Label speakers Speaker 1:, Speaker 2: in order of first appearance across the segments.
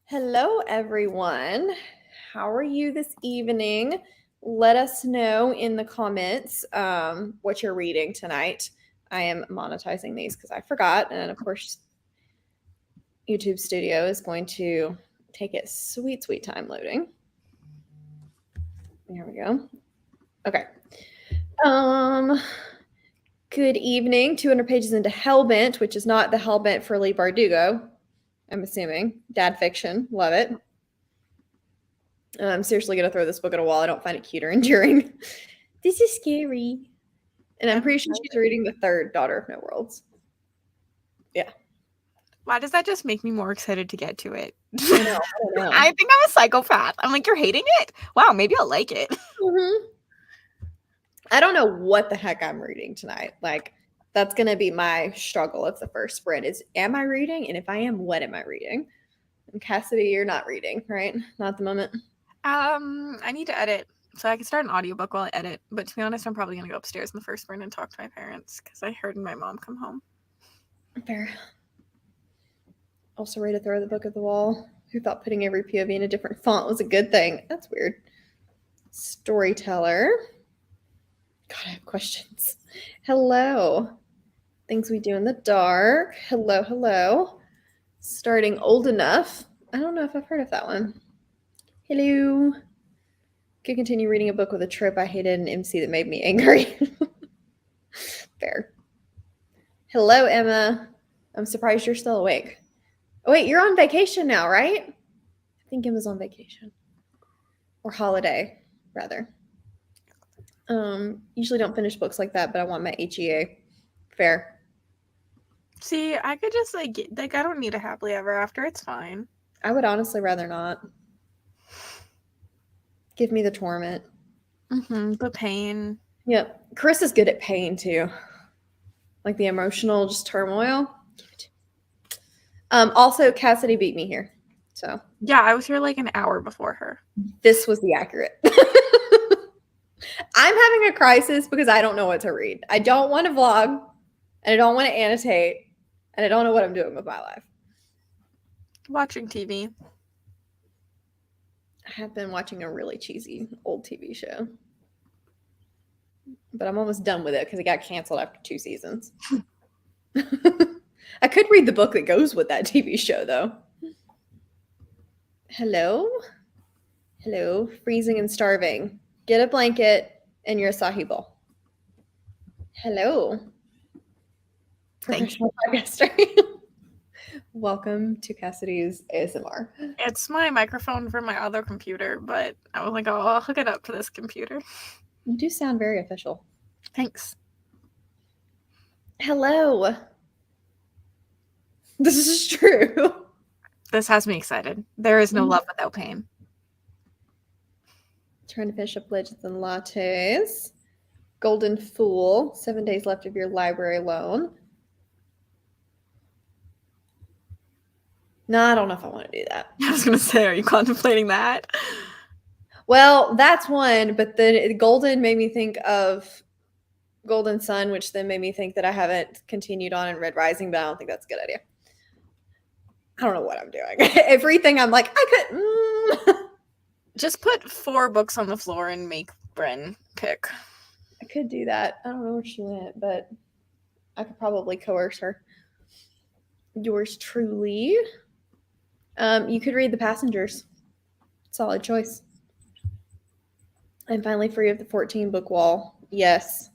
Speaker 1: Hello, everyone. How are you this evening? Let us know in the comments what you're reading tonight. I am monetizing these because I forgot. And of course, YouTube Studio is going to take its sweet, sweet time loading. There we go. Okay. Good evening. 200 pages into Hellbent, which is not the Hellbent for Leigh Bardugo, I'm assuming. Dad fiction. Love it. I'm seriously going to throw this book at a wall. I don't find it cute or enduring. This is scary. And I'm pretty sure she's reading the third Daughter of No Worlds. Yeah.
Speaker 2: Why does that just make me more excited to get to it?
Speaker 1: I don't know.
Speaker 2: I think I'm a psychopath. I'm like, you're hating it? Wow, maybe I'll like it.
Speaker 1: Mm-hmm. I don't know what the heck I'm reading tonight. Like, that's going to be my struggle of the first sprint is, am I reading? And if I am, what am I reading? And Cassidy, you're not reading, right? Not at the moment.
Speaker 2: I need to edit. So I can start an audiobook while I edit. But to be honest, I'm probably going to go upstairs in the first sprint and talk to my parents because I heard my mom come home.
Speaker 1: Fair. Also ready to throw the book at the wall. Who thought putting every POV in a different font was a good thing? That's weird. Storyteller. God, I have questions. Hello. Things we do in the dark. Hello, hello. Starting Old Enough. I don't know if I've heard of that one. Hello. Could continue reading a book with a trope I hated and MC that made me angry. Fair. Hello, Emma. I'm surprised you're still awake. Oh, wait, you're on vacation now, right? I think Emma's on vacation. Or holiday, rather. Usually don't finish books like that, but I want my HEA. Fair.
Speaker 2: See, I could just I don't need a happily ever after. It's fine.
Speaker 1: I would honestly rather not. Give me the torment.
Speaker 2: The pain.
Speaker 1: Yep. Chris is good at pain too. Like the emotional just turmoil. Also, Cassidy beat me here. So
Speaker 2: yeah, I was here like an hour before her.
Speaker 1: This was the accurate. I'm having a crisis because I don't know what to read. I don't want to vlog, and I don't want to annotate, and I don't know what I'm doing with my life.
Speaker 2: Watching TV.
Speaker 1: I have been watching a really cheesy old TV show. But I'm almost done with it because it got canceled after 2 seasons. I could read the book that goes with that TV show, though. Hello? Hello? Freezing and starving. Get a blanket and your acai bowl. Hello? Professional podcaster. Welcome to Cassidy's ASMR.
Speaker 2: It's my microphone from my other computer, but I was like, oh, I'll hook it up to this computer.
Speaker 1: You do sound very official.
Speaker 2: Thanks.
Speaker 1: Hello. This is true.
Speaker 2: This has me excited. There is no love without pain.
Speaker 1: Trying to finish up Legends and Lattes. Golden Fool. 7 days left of your library loan. No, I don't know if I want to do that.
Speaker 2: I was going to say, are you contemplating that?
Speaker 1: Well, that's one, but then Golden made me think of Golden Sun, which then made me think that I haven't continued on in Red Rising, but I don't think that's a good idea. I don't know what I'm doing. Everything I'm like, I could.
Speaker 2: Just put 4 books on the floor and make Bren pick.
Speaker 1: I could do that. I don't know where she went, but I could probably coerce her. Yours truly. You could read The Passengers. Solid choice. I'm finally free of the 14-book wall. Yes.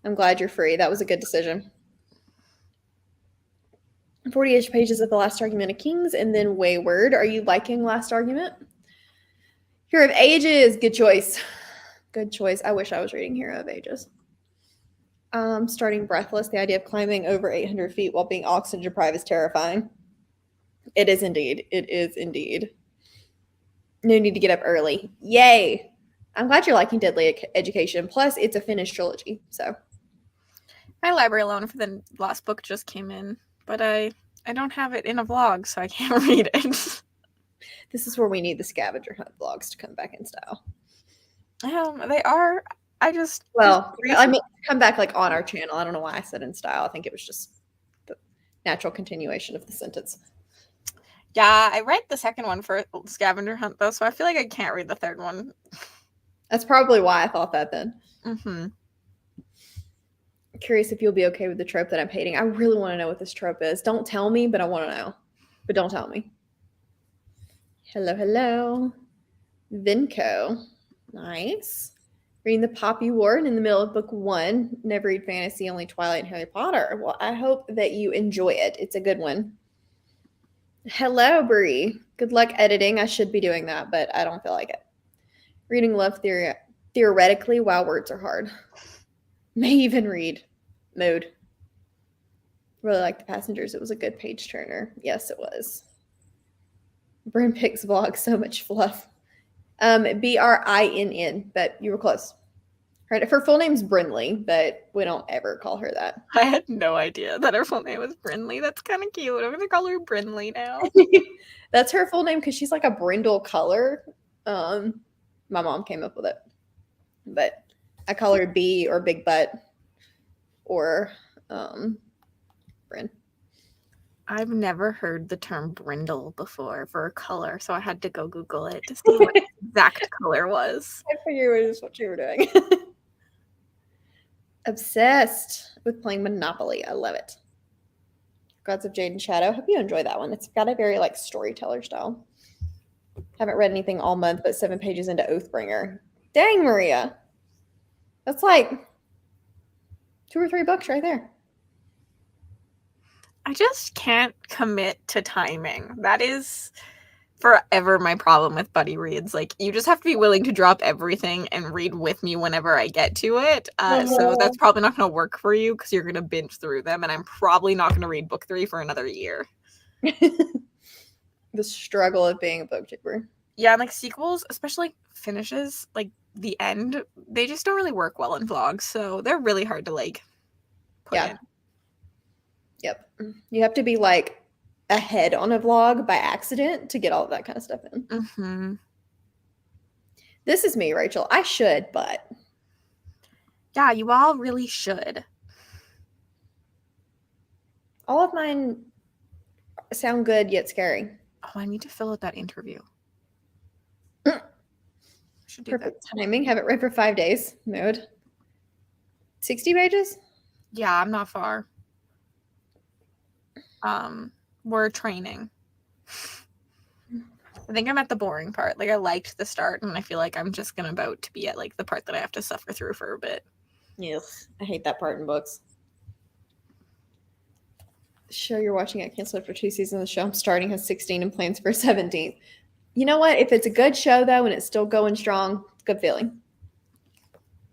Speaker 1: I'm glad you're free. That was a good decision. 40-ish pages of The Last Argument of Kings and then Wayward. Are you liking Last Argument? Hero of Ages. Good choice. Good choice. I wish I was reading Hero of Ages. Starting Breathless. The idea of climbing over 800 feet while being oxygen deprived is terrifying. It is indeed. It is indeed. No need to get up early. Yay. I'm glad you're liking Deadly Education. Plus, it's a finished trilogy, so.
Speaker 2: My library loan for the last book just came in, but I don't have it in a vlog, so I can't read it.
Speaker 1: This is where we need the scavenger hunt vlogs to come back in style.
Speaker 2: They are. I
Speaker 1: mean, come back like on our channel. I don't know why I said in style. I think it was just the natural continuation of the sentence.
Speaker 2: Yeah, I read the second one for Scavenger Hunt though, so I feel like I can't read the third one.
Speaker 1: That's probably why I thought that then.
Speaker 2: Mm-hmm.
Speaker 1: Curious if you'll be okay with the trope that I'm hating. I really want to know what this trope is. Don't tell me, but I want to know. But don't tell me. Hello, hello. Vinco. Nice. Reading the Poppy Ward in the middle of book 1. Never read fantasy, only Twilight and Harry Potter. Well, I hope that you enjoy it. It's a good one. Hello, Brie. Good luck editing. I should be doing that, but I don't feel like it. Reading love theory theoretically. Wow, words are hard. May even read mode. Really like the Passengers. It was a good page turner. Yes, it was. Bryn Picks vlog, so much fluff. Brinn, but you were close. Her full name's Brinley, but we don't ever call her that.
Speaker 2: I had no idea that her full name was Brinley. That's kind of cute. I'm gonna call her Brinley now.
Speaker 1: That's her full name because she's like a brindle color. My mom came up with it, but I call her B or Big Butt or Bryn.
Speaker 2: I've never heard the term brindle before for a color, so I had to go Google it to see what the exact color was.
Speaker 1: I figured it was what you were doing. Obsessed with playing Monopoly. I love it. Gods of Jade and Shadow. Hope you enjoy that one. It's got a very like storyteller style. Haven't read anything all month, but 7 pages into Oathbringer. Dang, Maria. That's like 2 or 3 books right there.
Speaker 2: I just can't commit to timing. That is forever my problem with buddy reads. Like, you just have to be willing to drop everything and read with me whenever I get to it. So that's probably not going to work for you because you're going to binge through them, and I'm probably not going to read book 3 for another year.
Speaker 1: The struggle of being a booktuber.
Speaker 2: Yeah, and like sequels, especially finishes, like the end, they just don't really work well in vlogs, so they're really hard to like put in.
Speaker 1: Yep. You have to be like ahead on a vlog by accident to get all of that kind of stuff in.
Speaker 2: Mm-hmm.
Speaker 1: This is me, Rachel. I should, but
Speaker 2: yeah, you all really should.
Speaker 1: All of mine sound good yet scary.
Speaker 2: Oh, I need to fill out that interview. Should do
Speaker 1: Perfect timing. Haven't read for 5 days. Mode. 60 pages?
Speaker 2: Yeah, I'm not far. We're training. I think I'm at the boring part. Like, I liked the start, and I feel like I'm just about to be at like the part that I have to suffer through for a bit.
Speaker 1: Yes, I hate that part in books. The show you're watching got canceled after 2 seasons of the show. I'm starting has 16 and plans for 17. You know what? If it's a good show though, and it's still going strong, good feeling.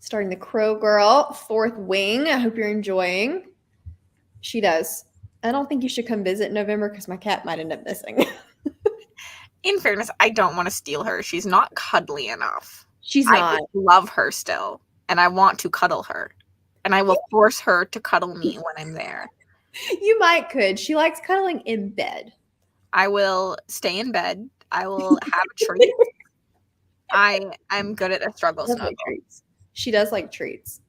Speaker 1: Starting The Crow Girl, 4th Wing. I hope you're enjoying. She does. I don't think you should come visit in November because my cat might end up missing.
Speaker 2: In fairness, I don't want to steal her. She's not cuddly enough.
Speaker 1: She's not.
Speaker 2: I love her still, and I want to cuddle her, and I will force her to cuddle me when I'm there.
Speaker 1: You might could. She likes cuddling in bed.
Speaker 2: I will stay in bed. I will have a treat. I'm good at a struggle snuggle.
Speaker 1: She does like treats.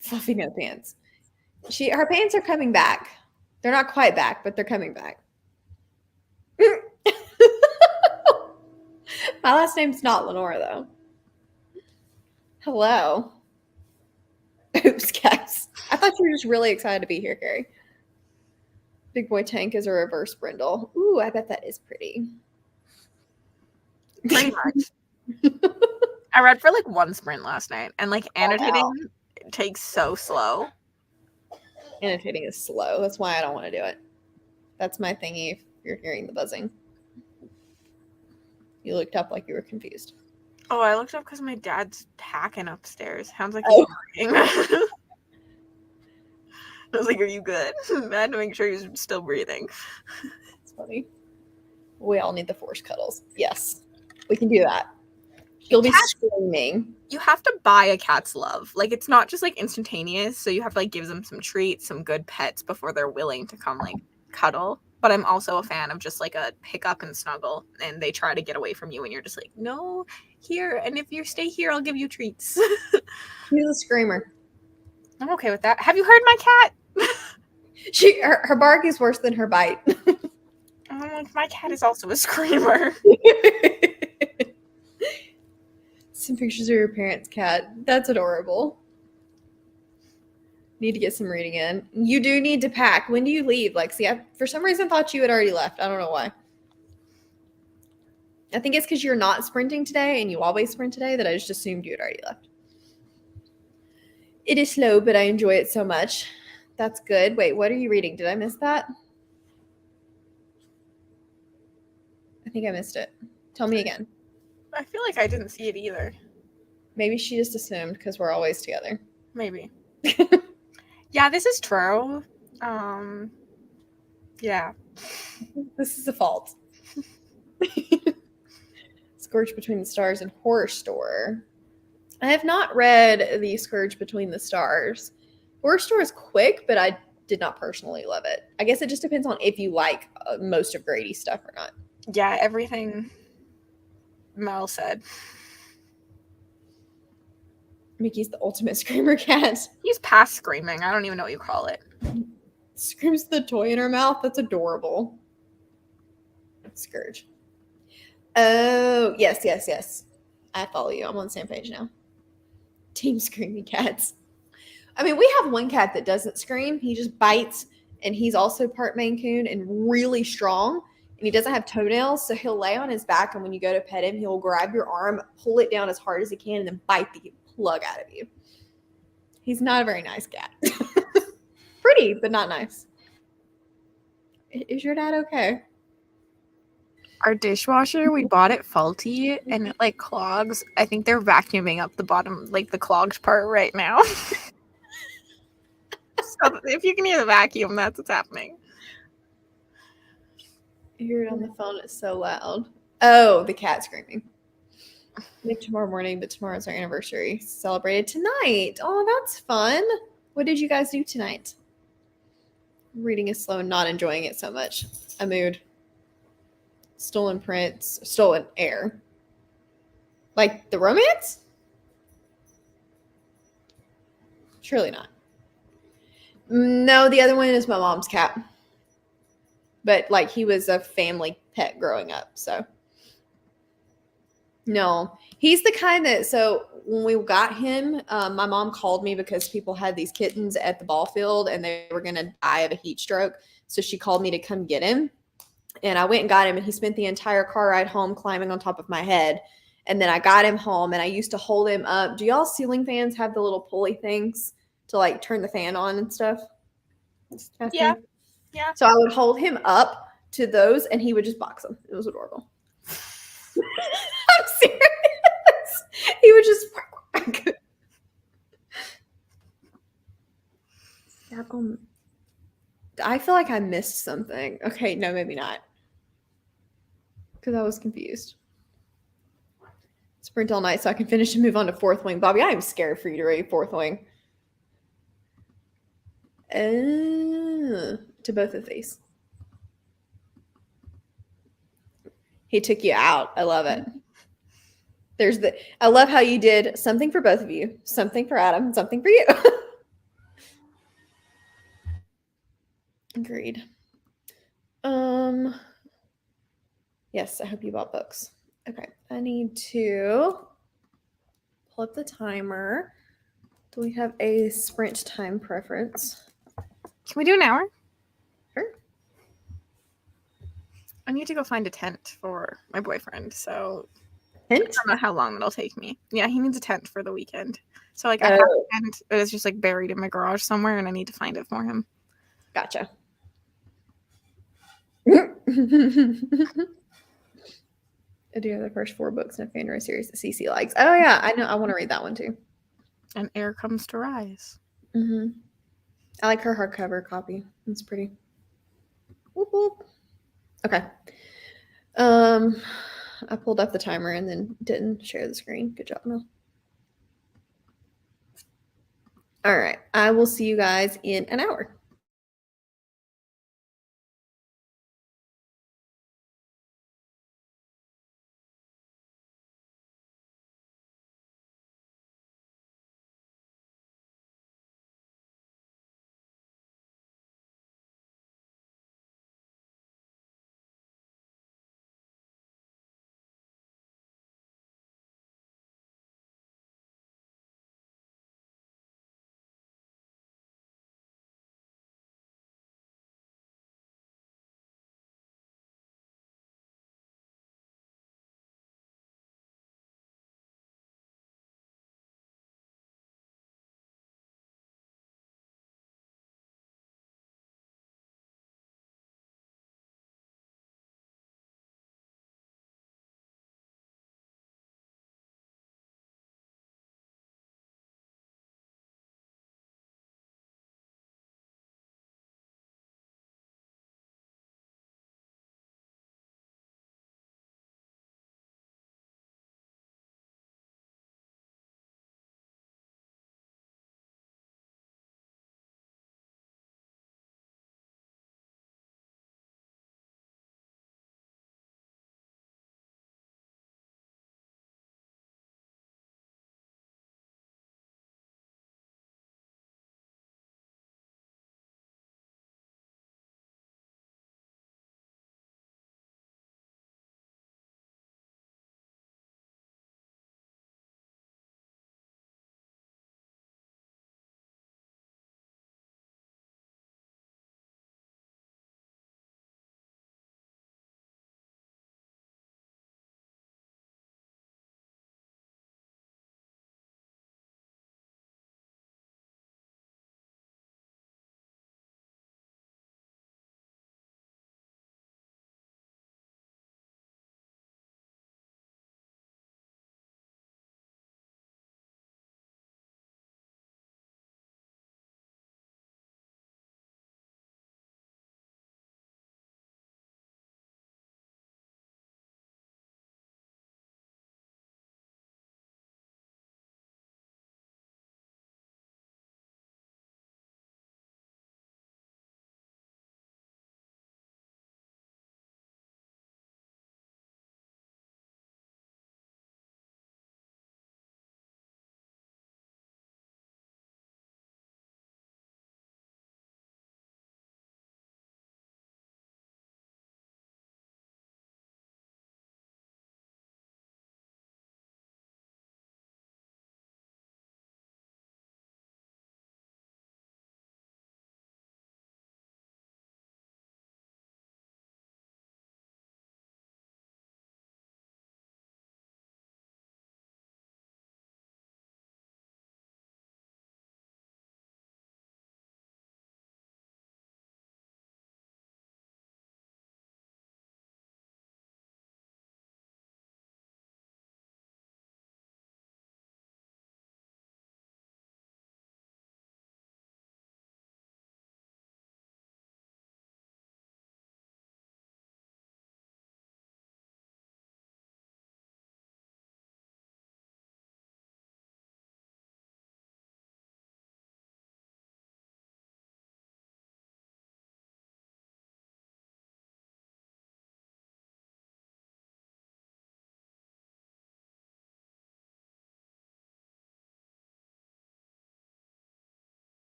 Speaker 1: Fluffy no pants. Her pants are coming back. They're not quite back, but they're coming back. My last name's not Lenora, though. Hello. Oops, guys. I thought you were just really excited to be here, Carrie. Big Boy Tank is a reverse brindle. Ooh, I bet that is pretty.
Speaker 2: Pretty much. I read for like 1 sprint last night, and like annotating takes so slow.
Speaker 1: Annotating is slow. That's why I don't want to do it. That's my thingy if you're hearing the buzzing. You looked up like you were confused.
Speaker 2: Oh, I looked up because my dad's hacking upstairs. Sounds like he's breathing. I was like, are you good? I had to make sure he's still breathing.
Speaker 1: It's funny. We all need the force cuddles. Yes, we can do that. You'll be screaming.
Speaker 2: You have to buy a cat's love. Like, it's not just like instantaneous. So you have to like give them some treats, some good pets before they're willing to come like cuddle. But I'm also a fan of just like a pick up and snuggle, and they try to get away from you, and you're just like, no, here. And if you stay here, I'll give you treats.
Speaker 1: She's a screamer.
Speaker 2: I'm okay with that. Have you heard my cat?
Speaker 1: Her bark is worse than her bite.
Speaker 2: Like, my cat is also a screamer.
Speaker 1: Some pictures of your parents' cat. That's adorable. Need to get some reading in. You do need to pack. When do you leave, Lexi? I, for some reason, thought you had already left. I don't know why. I think it's because you're not sprinting today and you always sprint today that I just assumed you had already left. It is slow, but I enjoy it so much. That's good. Wait, what are you reading? Did I miss that? I think I missed it. Tell me again.
Speaker 2: I feel like I didn't see it either.
Speaker 1: Maybe she just assumed because we're always together.
Speaker 2: Maybe. Yeah, this is true. Yeah.
Speaker 1: This is a fault. Scourge Between the Stars and Horror Store. I have not read The Scourge Between the Stars. Horror Store is quick, but I did not personally love it. I guess it just depends on if you like most of Grady's stuff or not.
Speaker 2: Yeah, everything Mel said.
Speaker 1: Mickey's the ultimate screamer cat.
Speaker 2: He's past screaming. I don't even know what you call it.
Speaker 1: Screams the toy in her mouth. That's adorable. Scourge. Oh, yes. I follow you. I'm on the same page now. Team Screaming Cats. I mean, we have one cat that doesn't scream. He just bites, and he's also part Maine Coon and really strong. And he doesn't have toenails, so he'll lay on his back, and when you go to pet him, he'll grab your arm, pull it down as hard as he can, and then bite the plug out of you. He's not a very nice cat. Pretty, but not nice. Is your dad okay?
Speaker 2: Our dishwasher, we bought it faulty and it like clogs. I think they're vacuuming up the bottom, like the clogged part right now. So if you can hear the vacuum, that's what's happening.
Speaker 1: You hear it on the phone. It's so loud. Oh, the cat screaming. Maybe tomorrow morning, but tomorrow's our anniversary. Celebrated tonight. Oh, that's fun. What did you guys do tonight? Reading is slow and not enjoying it so much. A mood. Stolen Prince. Stolen Air. Like the romance? Surely not. No, the other one is my mom's cat. But like he was a family pet growing up, so. No, he's the kind that, so when we got him, my mom called me because people had these kittens at the ball field and they were going to die of a heat stroke. So she called me to come get him. And I went and got him, and he spent the entire car ride home climbing on top of my head. And then I got him home, and I used to hold him up. Do y'all ceiling fans have the little pulley things to like turn the fan on and stuff?
Speaker 2: Yeah.
Speaker 1: So I would hold him up to those, and he would just box them. It was adorable. I'm serious. He would just. I feel like I missed something. Okay, no, maybe not. Because I was confused. Sprint all night so I can finish and move on to Fourth Wing. Bobby, I am scared for you to read Fourth Wing. To both of these. He took you out. I love it. I love how you did something for both of you, something for Adam, and something for you. Agreed. Yes, I hope you bought books. Okay, I need to pull up the timer. Do we have a sprint time preference?
Speaker 2: Can we do an hour?
Speaker 1: Sure.
Speaker 2: I need to go find a tent for my boyfriend, so
Speaker 1: Hint?
Speaker 2: I don't know how long it'll take me. Yeah, he needs a tent for the weekend. So like I have a tent, but it's just like buried in my garage somewhere, and I need to find it for him.
Speaker 1: Gotcha. I do have the first 4 books in a Fandora series that Cece likes. Oh yeah, I know. I want to read that one too.
Speaker 2: And Air Comes to Rise.
Speaker 1: Mm-hmm. I like her hardcover copy. It's pretty. Whoop, whoop. Okay. I pulled up the timer and then didn't share the screen. Good job, Mel. All right. I will see you guys in an hour.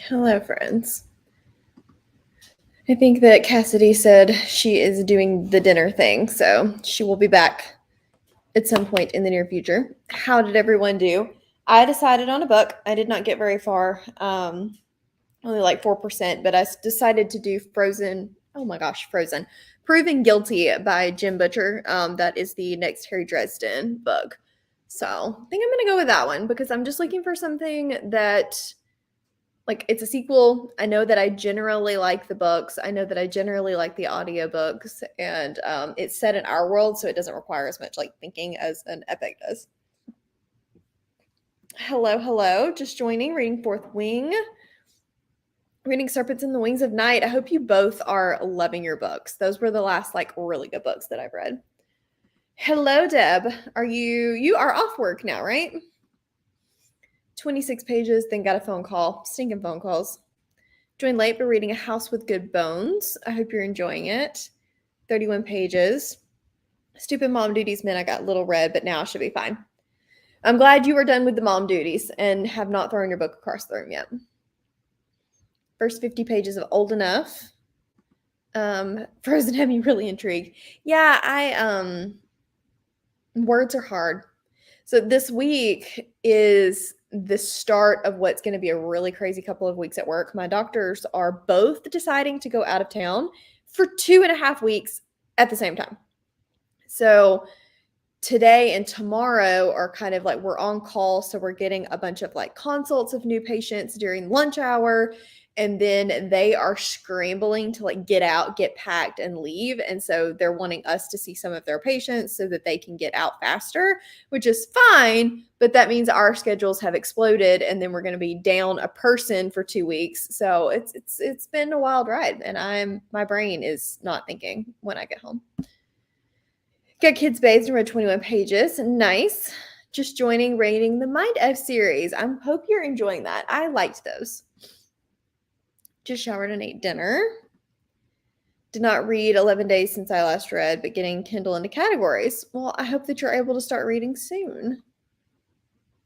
Speaker 1: Hello, friends. I think that Cassidy said she is doing the dinner thing, so she will be back at some point in the near future. How did everyone do? I decided on a book. I did not get very far, only like 4%, but I decided to do Frozen. Oh my gosh, Frozen. Proven Guilty by Jim Butcher. That is the next Harry Dresden book. So I think I'm going to go with that one because I'm just looking for something that like it's a sequel. I know that I generally like the books. I know that I generally like the audiobooks and it's set in our world, so it doesn't require as much like thinking as an epic does. Hello. Just joining, reading Fourth Wing. Reading Serpents in the Wings of Night. I hope you both are loving your books. Those were the last like really good books that I've read. Hello, Deb. You are off work now, right? 26 pages, then got a phone call. Stinking phone calls. Joined late, but reading A House with Good Bones. I hope you're enjoying it. 31 pages. Stupid mom duties meant I got little red, but now I should be fine. I'm glad you were done with the mom duties and have not thrown your book across the room yet. First 50 pages of Old Enough. Frozen had me really intrigued. Yeah, words are hard. So this week is the start of what's going to be a really crazy couple of weeks at work. My doctors are both deciding to go out of town for 2.5 weeks at the same time. So today and tomorrow are kind of like we're on call. So we're getting a bunch of like consults of new patients during lunch hour. And then they are scrambling to like get out, get packed, and leave. And so they're wanting us to see some of their patients so that they can get out faster, which is fine. But that means our schedules have exploded, and then we're going to be down a person for 2 weeks. So it's been a wild ride, and my brain is not thinking when I get home. Got Kids Bathed and read 21 pages. Nice. Just joining, rating the Mind F series. I hope you're enjoying that. I liked those. Just showered and ate dinner. Did not read 11 days since I last read, but getting Kindle into categories. Well, I hope that you're able to start reading soon.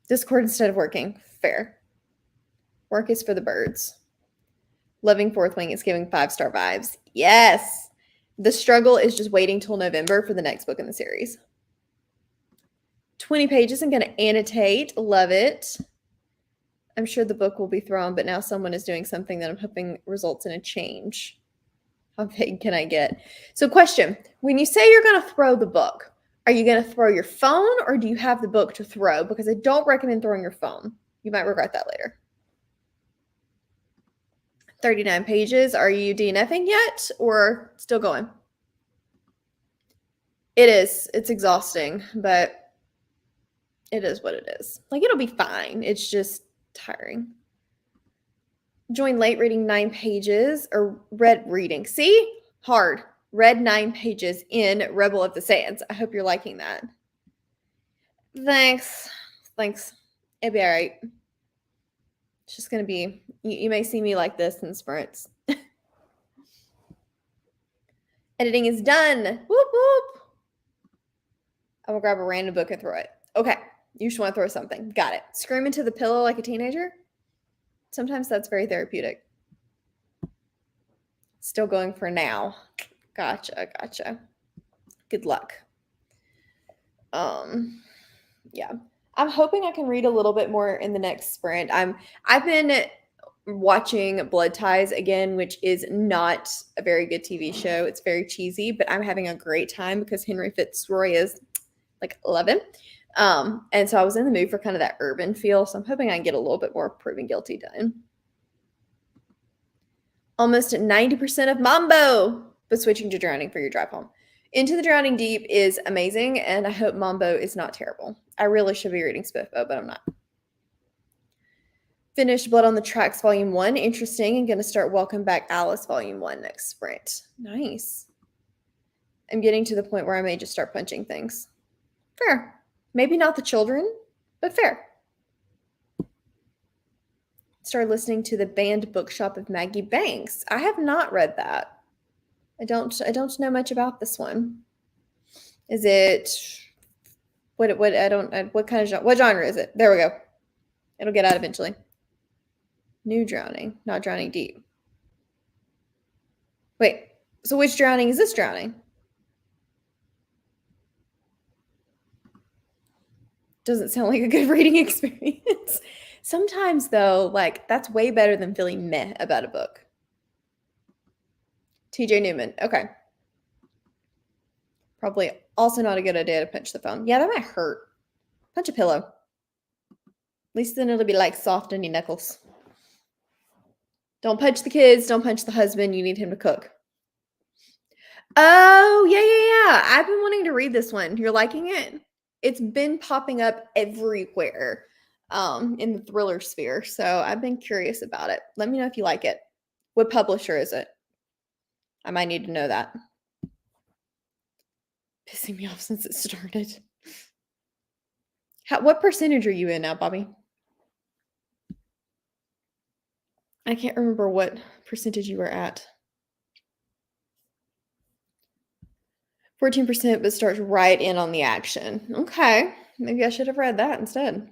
Speaker 1: Discord instead of working. Fair. Work is for the birds. Loving Fourth Wing is giving 5-star vibes. Yes. The struggle is just waiting till November for the next book in the series. 20 pages. I'm going to annotate. Love it. I'm sure the book will be thrown, but now someone is doing something that I'm hoping results in a change. How big can I get? So question, when you say you're going to throw the book, are you going to throw your phone or do you have the book to throw? Because I don't recommend throwing your phone. You might regret that later. 39 pages. Are you DNFing yet or still going? It is. It's exhausting, but it is what it is. Like, it'll be fine. It's just tiring. Joined late, reading 9 pages, or read reading. See? Hard. Read 9 pages in Rebel of the Sands. I hope you're liking that. Thanks. It'll be all right. It's just going to be, you may see me like this in spurts. Editing is done. Whoop, whoop. I will grab a random book and throw it. Okay. You just want to throw something. Got it. Scream into the pillow like a teenager. Sometimes that's very therapeutic. Still going for now. Gotcha. Good luck. Yeah. I'm hoping I can read a little bit more in the next sprint. I've been watching Blood Ties again, which is not a very good TV show. It's very cheesy, but I'm having a great time because Henry Fitzroy is like 11. And so I was in the mood for kind of that urban feel. So I'm hoping I can get a little bit more Proven Guilty done. Almost 90% of Mambo, but switching to Drowning for your drive home. Into the Drowning Deep is amazing, and I hope Mambo is not terrible. I really should be reading Spiffbo, but I'm not. Finished Blood on the Tracks Volume 1. Interesting. I'm going to start Welcome Back Alice Volume 1 next sprint. Nice. I'm getting to the point where I may just start punching things. Fair. Maybe not the children, but fair. Started listening to The Banned Bookshop of Maggie Banks. I have not read that. I don't know much about this one. Is it what kind of genre? What genre is it? There we go. It'll get out eventually. New drowning, not drowning deep. Wait, so which drowning is this drowning? Doesn't sound like a good reading experience. Sometimes, though, like that's way better than feeling meh about a book. TJ Newman. Okay. Probably also not a good idea to punch the phone. Yeah, that might hurt. Punch a pillow. At least then it'll be like soft on your knuckles. Don't punch the kids. Don't punch the husband. You need him to cook. Oh, yeah. I've been wanting to read this one. You're liking it? It's been popping up everywhere in the thriller sphere. So I've been curious about it. Let me know if you like it. What publisher is it? I might need to know that. Pissing me off since it started. What percentage are you in now, Bobby? I can't remember what percentage you were at. 14%, but starts right in on the action. Okay. Maybe I should have read that instead.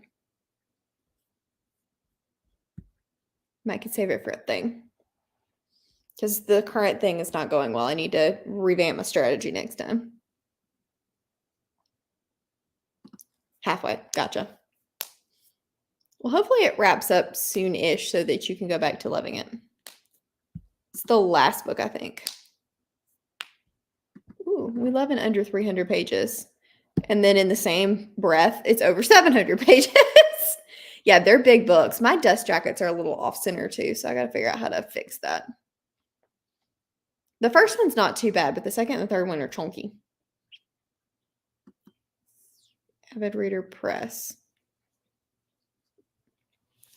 Speaker 1: Might could save it for a thing. Because the current thing is not going well. I need to revamp my strategy next time. Halfway. Gotcha. Well, hopefully it wraps up soon-ish so that you can go back to loving it. It's the last book, I think. Ooh, we love in under 300 pages. And then in the same breath, it's over 700 pages. Yeah, they're big books. My dust jackets are a little off-center too, so I got to figure out how to fix that. The first one's not too bad, but the second and the third one are chunky. Avid Reader Press.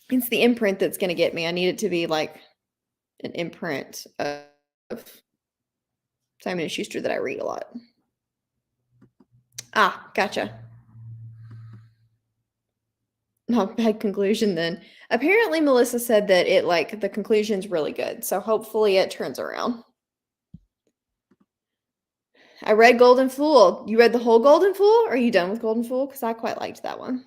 Speaker 1: It's the imprint that's going to get me. I need it to be like an imprint of Simon & Schuster that I read a lot. Ah, gotcha. Not bad conclusion then. Apparently Melissa said that it like the conclusion's really good. So hopefully it turns around. I read Golden Fool. You read the whole Golden Fool? Are you done with Golden Fool? Because I quite liked that one.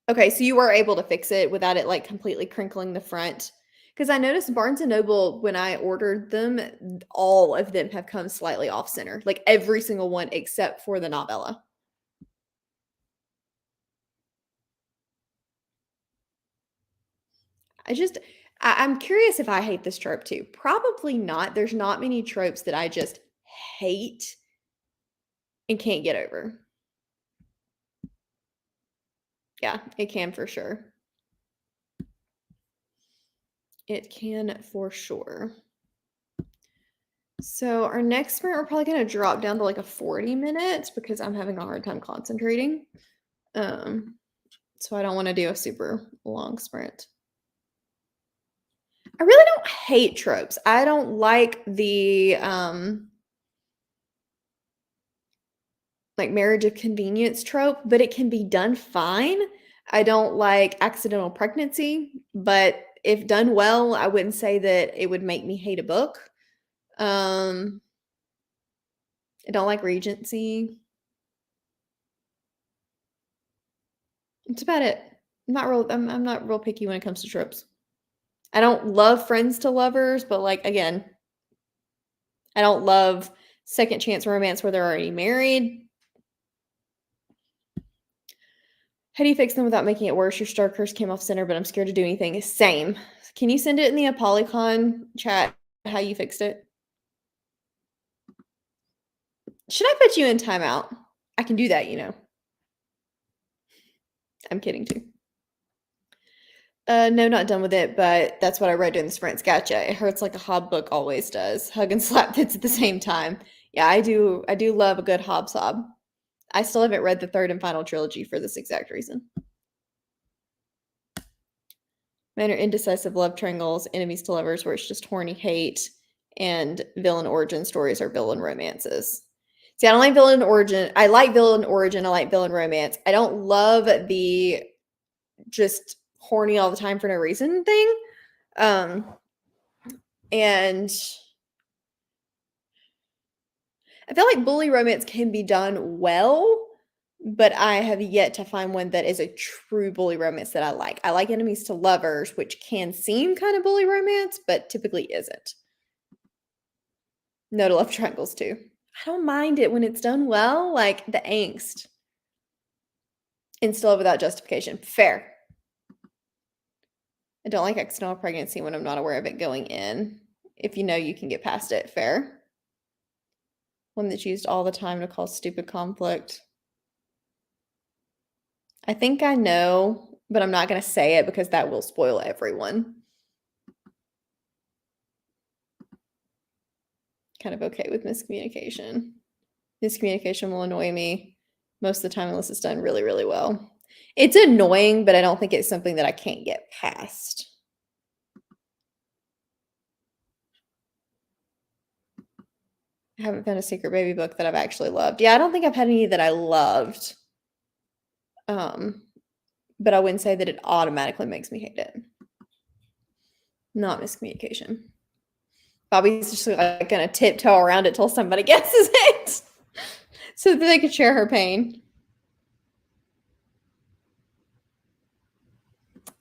Speaker 1: Okay, so you were able to fix it without it like completely crinkling the front. Because I noticed Barnes & Noble, when I ordered them, all of them have come slightly off center. Like every single one except for the novella. I'm curious if I hate this trope too. Probably not. There's not many tropes that I just hate and can't get over. Yeah, it can for sure. It can for sure. So our next sprint, we're probably going to drop down to like a 40 minutes because I'm having a hard time concentrating. So I don't want to do a super long sprint. I really don't hate tropes. I don't like the like marriage of convenience trope, but it can be done fine. I don't like accidental pregnancy, but if done well, I wouldn't say that it would make me hate a book. I don't like Regency. That's about it. I'm not real picky when it comes to tropes. I don't love friends to lovers, but like again, I don't love second chance romance where they're already married. How do you fix them without making it worse? Your star curse came off center, but I'm scared to do anything. Same. Can you send it in the Apolycon chat how you fixed it? Should I put you in timeout? I can do that, you know. I'm kidding too. No, not done with it, but that's what I read during the sprints. Gotcha. It hurts like a Hob book always does. Hug and slap hits at the same time. Yeah, I do love a good Hob sob. I still haven't read the third and final trilogy for this exact reason. Men are indecisive love triangles, enemies to lovers, where it's just horny hate, and villain origin stories are villain romances. See, I don't like villain origin. I like villain origin. I like villain romance. I don't love the just horny all the time for no reason thing. And I feel like bully romance can be done well, but I have yet to find one that is a true bully romance that I like. I like enemies to lovers, which can seem kind of bully romance, but typically isn't. No to love triangles too. I don't mind it when it's done well, like the angst. And still without justification. Fair. I don't like accidental pregnancy when I'm not aware of it going in. If you know you can get past it, fair. One that's used all the time to cause stupid conflict. I think I know, but I'm not going to say it because that will spoil everyone. Kind of okay with miscommunication. Miscommunication will annoy me most of the time unless it's done really, really well. It's annoying, but I don't think it's something that I can't get past. I haven't found a secret baby book that I've actually loved. Yeah, I don't think I've had any that I loved. But I wouldn't say that it automatically makes me hate it. Not miscommunication. Bobby's just like gonna tiptoe around it till somebody guesses it, so that they can share her pain.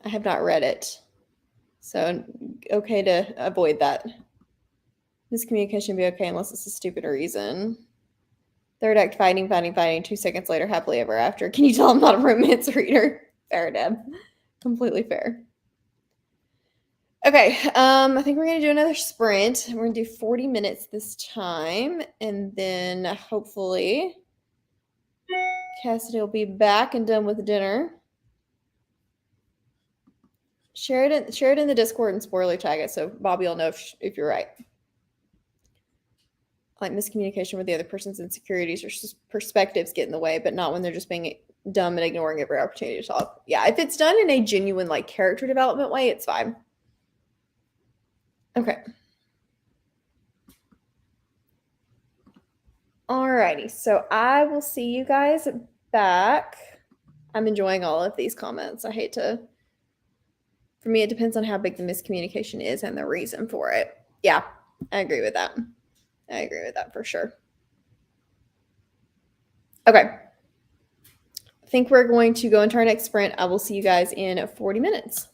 Speaker 1: I have not read it, so okay to avoid that. Miscommunication be okay unless it's a stupid reason. Third act fighting, fighting, fighting. 2 seconds later, happily ever after. Can you tell I'm not a romance reader? Fair, Deb. Completely fair. Okay, I think we're gonna do another sprint. We're gonna do 40 minutes this time, and then hopefully Cassidy will be back and done with dinner. Share it in the Discord and spoiler tag it so Bobby will know if you're right. Like miscommunication with the other person's insecurities or perspectives get in the way, but not when they're just being dumb and ignoring every opportunity to talk. Yeah, if it's done in a genuine like character development way, it's fine. Okay. Alrighty, so I will see you guys back. I'm enjoying all of these comments. For me, it depends on how big the miscommunication is and the reason for it. Yeah, I agree with that. I agree with that for sure. Okay. I think we're going to go into our next sprint. I will see you guys in 40 minutes.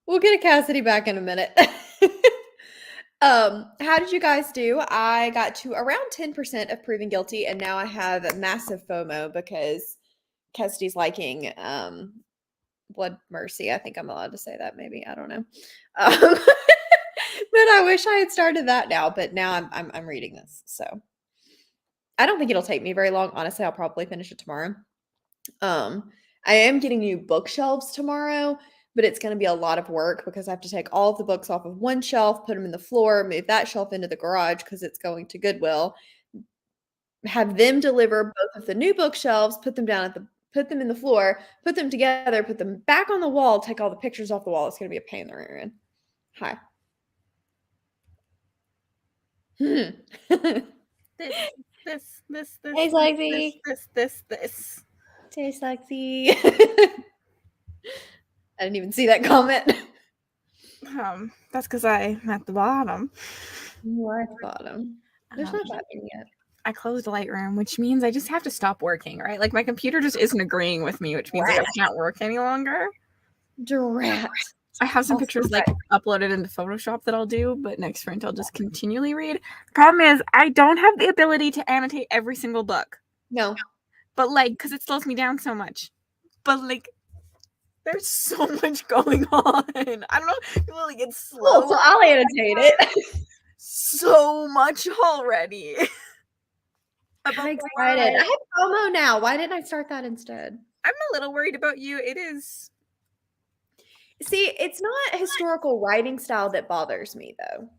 Speaker 1: We'll get a Cassidy back in a minute. How did you guys do? I got to around 10% of proving guilty, and now I have massive FOMO because Cassidy's liking Blood Mercy. I think I'm allowed to say that, maybe. I don't know. But I wish I had started that now, but now I'm reading this. So I don't think it'll take me very long. Honestly, I'll probably finish it tomorrow. I am getting new bookshelves tomorrow, but it's going to be a lot of work because I have to take all of the books off of one shelf, put them in the floor, move that shelf into the garage because it's going to Goodwill, have them deliver both of the new bookshelves, put them in the floor, put them together, put them back on the wall, take all the pictures off the wall. It's going to be a pain in the rear end. Hi.
Speaker 2: This.
Speaker 1: Hey, Lexi.
Speaker 2: This.
Speaker 1: Hey, Lexi. I didn't even see that comment.
Speaker 2: That's because I'm at the bottom.
Speaker 1: You are at the bottom. There's not happening yet.
Speaker 2: I closed Lightroom, which means I just have to stop working, right? Like my computer just isn't agreeing with me, which means like, I can't work any longer.
Speaker 1: Drat.
Speaker 2: I have some pictures like uploaded into Photoshop that I'll do, but next sprint I'll just continually read. The problem is I don't have the ability to annotate every single book.
Speaker 1: No.
Speaker 2: But like, because it slows me down so much. But like, there's so much going on. I don't know if people like it's slow.
Speaker 1: Cool, so I'll annotate it.
Speaker 2: So much already.
Speaker 1: I'm excited. I have FOMO now. Why didn't I start that instead?
Speaker 2: I'm a little worried about you. It is.
Speaker 1: See, it's not historical writing style that bothers me, though.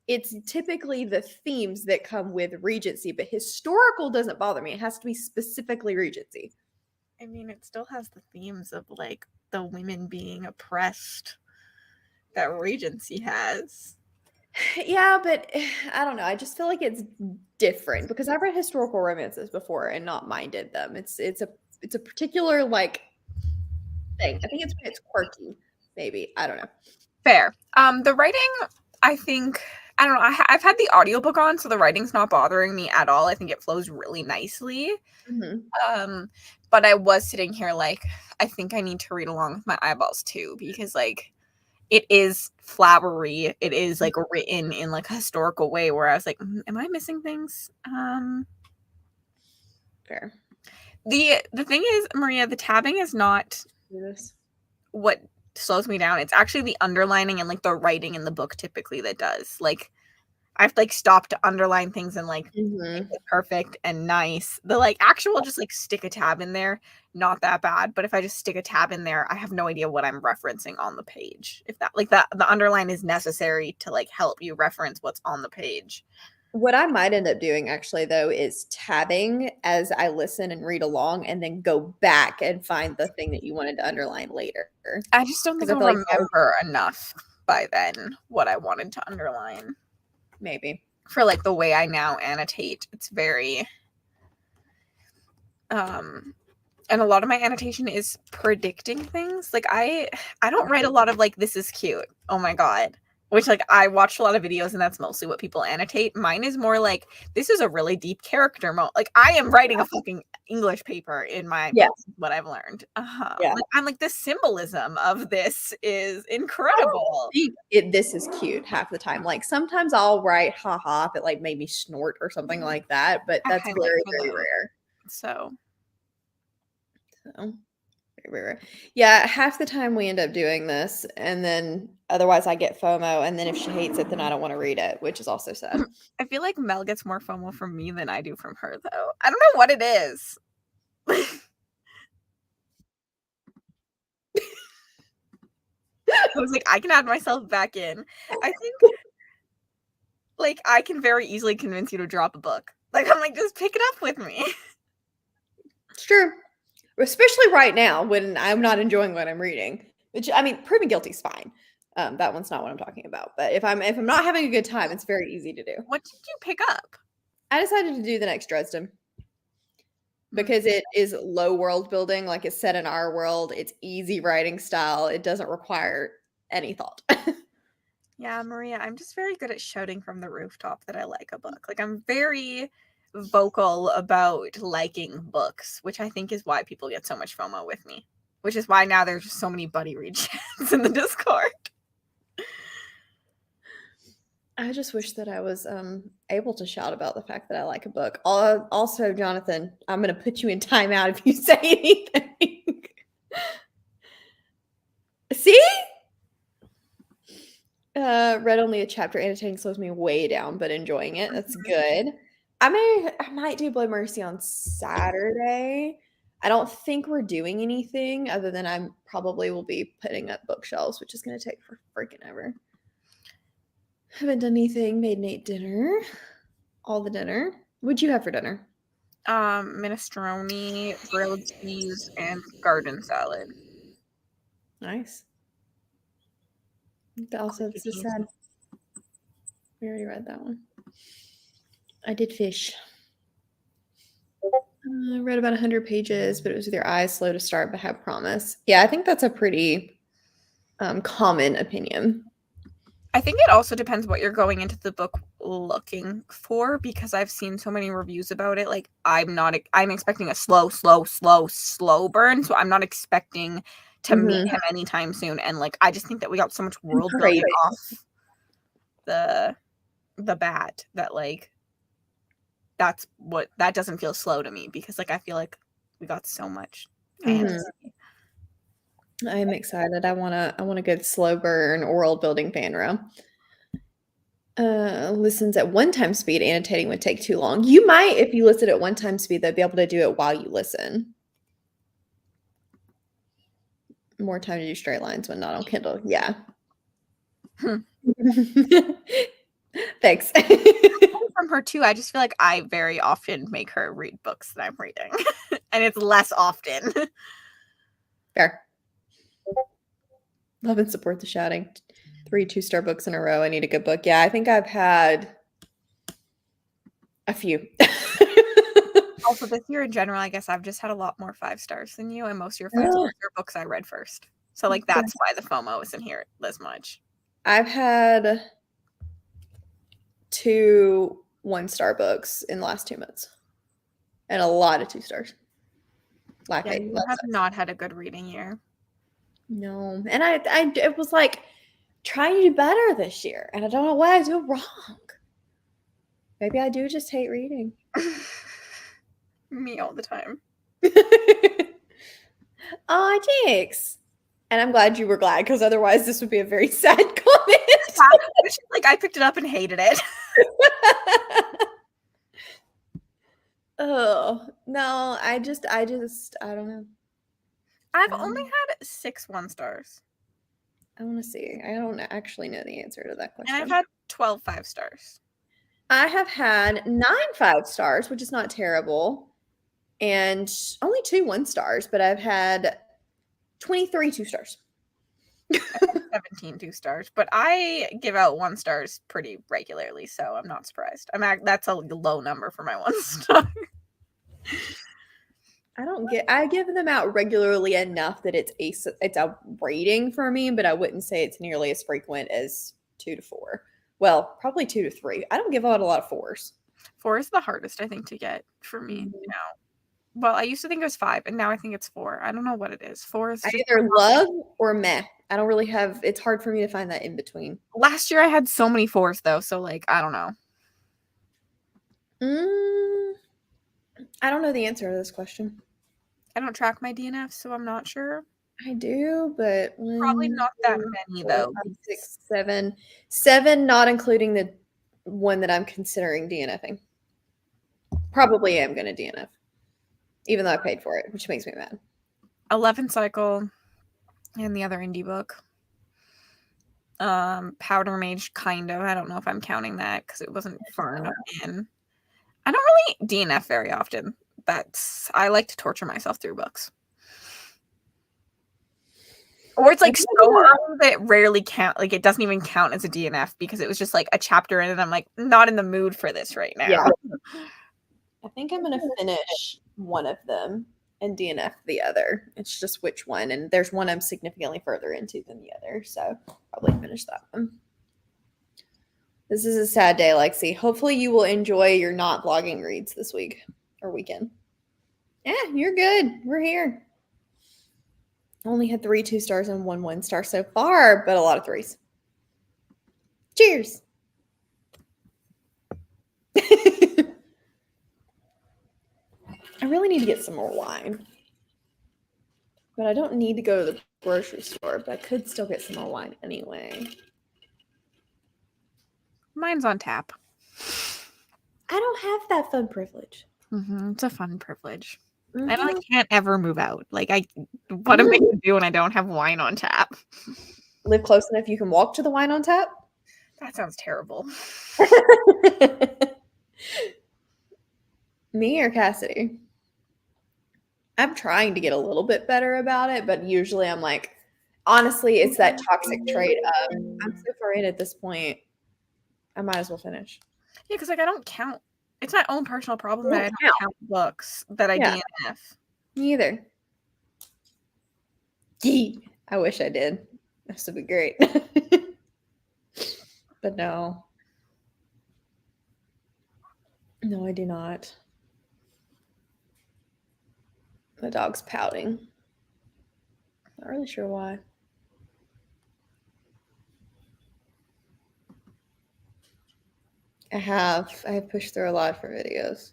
Speaker 1: It's typically the themes that come with Regency, but historical doesn't bother me. It has to be specifically Regency.
Speaker 2: I mean, it still has the themes of like the women being oppressed that Regency has.
Speaker 1: Yeah, but I don't know. I just feel like it's different because I've read historical romances before and not minded them. It's a particular like thing. I think it's when it's quirky, maybe. I don't know.
Speaker 2: Fair. The writing, I think, I don't know. I've had the audiobook on, so the writing's not bothering me at all. I think it flows really nicely.
Speaker 1: Mm-hmm.
Speaker 2: But I was sitting here like, I think I need to read along with my eyeballs too, because like it is flowery. It is like written in like a historical way where I was like, am I missing things?
Speaker 1: Fair.
Speaker 2: The thing is, Maria, the tabbing is not what slows me down. It's actually the underlining and like the writing in the book typically that does. Like I've like stopped to underline things and like make it perfect and nice. The like actual just like stick a tab in there, not that bad. But if I just stick a tab in there, I have no idea what I'm referencing on the page. If that like that the underline is necessary to like help you reference what's on the page.
Speaker 1: What I might end up doing actually though is tabbing as I listen and read along and then go back and find the thing that you wanted to underline later.
Speaker 2: I just don't think I'll remember enough by then what I wanted to underline.
Speaker 1: Maybe. For like the way I now annotate. It's very
Speaker 2: and a lot of my annotation is predicting things. Like I don't write a lot of like this is cute. Oh my god. Which like I watched a lot of videos and that's mostly what people annotate. Mine is more like this is a really deep character moment. Like I am writing a fucking English paper in my what I've learned. Like, I'm like the symbolism of this is incredible.
Speaker 1: This is cute half the time. Like sometimes I'll write haha if it like made me snort or something like that, but that's very, very rare.
Speaker 2: So
Speaker 1: very rare. Yeah, half the time we end up doing this and then otherwise I get FOMO and then if she hates it then I don't want to read it, which is also sad.
Speaker 2: I feel like Mel gets more FOMO from me than I do from her though. I don't know what it is. I was like, I can add myself back in. I think like I can very easily convince you to drop a book. Like I'm like, just pick it up with me.
Speaker 1: It's true. Especially right now when I'm not enjoying what I'm reading. Which I mean, Proving Guilty is fine. That one's not what I'm talking about. But if I'm not having a good time, it's very easy to do.
Speaker 2: What did you pick up?
Speaker 1: I decided to do The Next Dresden. Because it is low world building, like it's set in our world. It's easy writing style. It doesn't require any thought.
Speaker 2: Yeah, Maria, I'm just very good at shouting from the rooftop that I like a book. Like I'm very vocal about liking books, which I think is why people get so much FOMO with me. Which is why now there's just so many buddy read chats in the Discord.
Speaker 1: I just wish that I was able to shout about the fact that I like a book. Also, Jonathan, I'm going to put you in timeout if you say anything. See? Read only a chapter. Annotating slows me way down, but enjoying it. That's good. I might do Blood Mercy on Saturday. I don't think we're doing anything other than I probably will be putting up bookshelves, which is going to take for freaking ever. Haven't done anything. Made Nate dinner. All the dinner. What'd you have for dinner?
Speaker 2: Minestrone, grilled cheese, and garden salad.
Speaker 1: Nice. Also, this is sad. We already read that one. I did fish. I read about 100 pages, but it was with your eyes slow to start, but have promise. Yeah, I think that's a pretty common opinion.
Speaker 2: I think it also depends what you're going into the book looking for, because I've seen so many reviews about it. Like, I'm expecting a slow burn, so I'm not expecting to meet him anytime soon. And like, I just think that we got so much world building off the bat that like that doesn't feel slow to me, because like I feel like we got so much fantasy.
Speaker 1: I'm excited. I want a good slow burn world building panro. Listens at 1x speed. Annotating would take too long. You might, if you listen at 1x speed, though, be able to do it while you listen. More time to do straight lines when not on Kindle. Yeah. Thanks.
Speaker 2: From her too, I just feel like I very often make her read books that I'm reading, and it's less often.
Speaker 1: Fair. Love and support the shouting. 3 2-star books in a row. I need a good book. Yeah, I think I've had a few.
Speaker 2: Also, this year in general, I guess I've just had a lot more 5 stars than you, and most of your 5 stars are books I read first. So like that's why the FOMO isn't here as much.
Speaker 1: I've had 2 1-star books in the last 2 months, and a lot of 2 stars.
Speaker 2: You have not had a good reading year.
Speaker 1: No, and I it was like trying to do better this year, and I don't know why I do it wrong. Maybe I do just hate reading.
Speaker 2: Me all the time.
Speaker 1: Oh, thanks. And I'm glad you were glad, because otherwise this would be a very sad comment.
Speaker 2: Like, I picked it up and hated it.
Speaker 1: Oh, no, I don't know.
Speaker 2: I've only had 6 1-stars.
Speaker 1: I want to see. I don't actually know the answer to that question.
Speaker 2: And I've had 12 5 stars.
Speaker 1: I have had 9 5 stars, which is not terrible, and only 2 1 stars, but I've had 23 2 stars.
Speaker 2: 17 2 stars, but I give out 1 stars pretty regularly, so I'm not surprised. That's a low number for my 1 star.
Speaker 1: I give them out regularly enough that it's a rating for me, but I wouldn't say it's nearly as frequent as 2 to 4. Well, probably 2 to 3. I don't give out a lot of 4s.
Speaker 2: 4 is the hardest, I think, to get for me now. Well, I used to think it was 5, and now I think it's 4. I don't know what it is. 4 is just
Speaker 1: either love or meh. I don't really have. It's hard for me to find that in between.
Speaker 2: Last year I had so many 4s though, so like I don't know.
Speaker 1: I don't know the answer to this question.
Speaker 2: I don't track my DNFs, so I'm not sure.
Speaker 1: I do, but
Speaker 2: probably not that many though.
Speaker 1: 6, 7, not including the one that I'm considering DNFing. Probably am going to DNF, even though I paid for it, which makes me mad.
Speaker 2: 11 Cycle, and the other indie book. Powder Mage, kind of. I don't know if I'm counting that because it wasn't far enough in. I don't really DNF very often. I like to torture myself through books. Or it's like so early that it rarely count. Like it doesn't even count as a DNF because it was just like a chapter in, and I'm like not in the mood for this right now.
Speaker 1: Yeah. I think I'm gonna finish one of them and DNF the other. It's just which one, and there's one I'm significantly further into than the other, so probably finish that one. This is a sad day, Lexi. Hopefully you will enjoy your not vlogging reads this week or weekend. Yeah, you're good. We're here. Only had 3 2 stars and 1 1 star so far, but a lot of 3s. Cheers. I really need to get some more wine. But I don't need to go to the grocery store, but I could still get some more wine anyway.
Speaker 2: Mine's on tap.
Speaker 1: I don't have that fun privilege.
Speaker 2: It's a fun privilege.
Speaker 1: Mm-hmm.
Speaker 2: And I can't ever move out. Like, what am I going to do when I don't have wine on tap?
Speaker 1: Live close enough you can walk to the wine on tap?
Speaker 2: That sounds terrible.
Speaker 1: Me or Cassidy? I'm trying to get a little bit better about it, but usually I'm like, honestly, it's that toxic trait of I'm so far in at this point, I might as well finish.
Speaker 2: Yeah, because like I don't count. It's my own personal problem that I don't count books that I
Speaker 1: Yeah.
Speaker 2: DNF.
Speaker 1: Me either. Gee, I wish I did. This would be great. But no. No, I do not. The dog's pouting. Not really sure why. I have pushed through a lot for videos.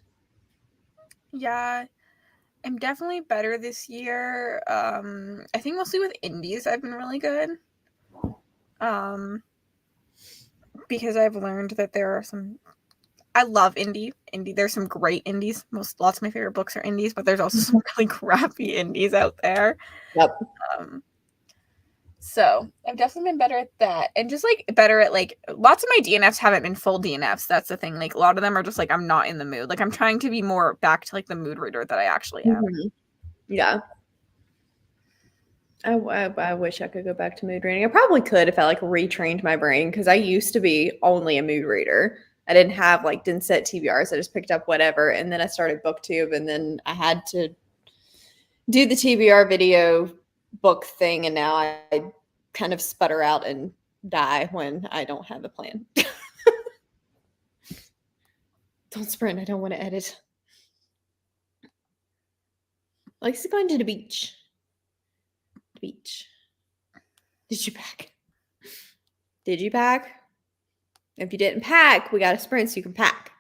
Speaker 2: Yeah, I'm definitely better this year. I think mostly with indies I've been really good. Because I've learned that there are some. I love indie. There's some great indies. Lots of my favorite books are indies, but there's also some really crappy indies out there.
Speaker 1: Yep.
Speaker 2: So I've definitely been better at that, and just like better at like lots of my DNFs haven't been full DNFs. That's the thing. Like a lot of them are just like I'm not in the mood. Like I'm trying to be more back to like the mood reader that I actually am.
Speaker 1: Mm-hmm. Yeah. I wish I could go back to mood reading. I probably could if I like retrained my brain because I used to be only a mood reader. I didn't set TBRs. I just picked up whatever, and then I started BookTube, and then I had to do the TBR video book thing, and now I kind of sputter out and die when I don't have a plan. Don't sprint. I don't want to edit. Likes going to the beach. Beach. Did you pack? Did you pack? If you didn't pack, we got a sprint so you can pack.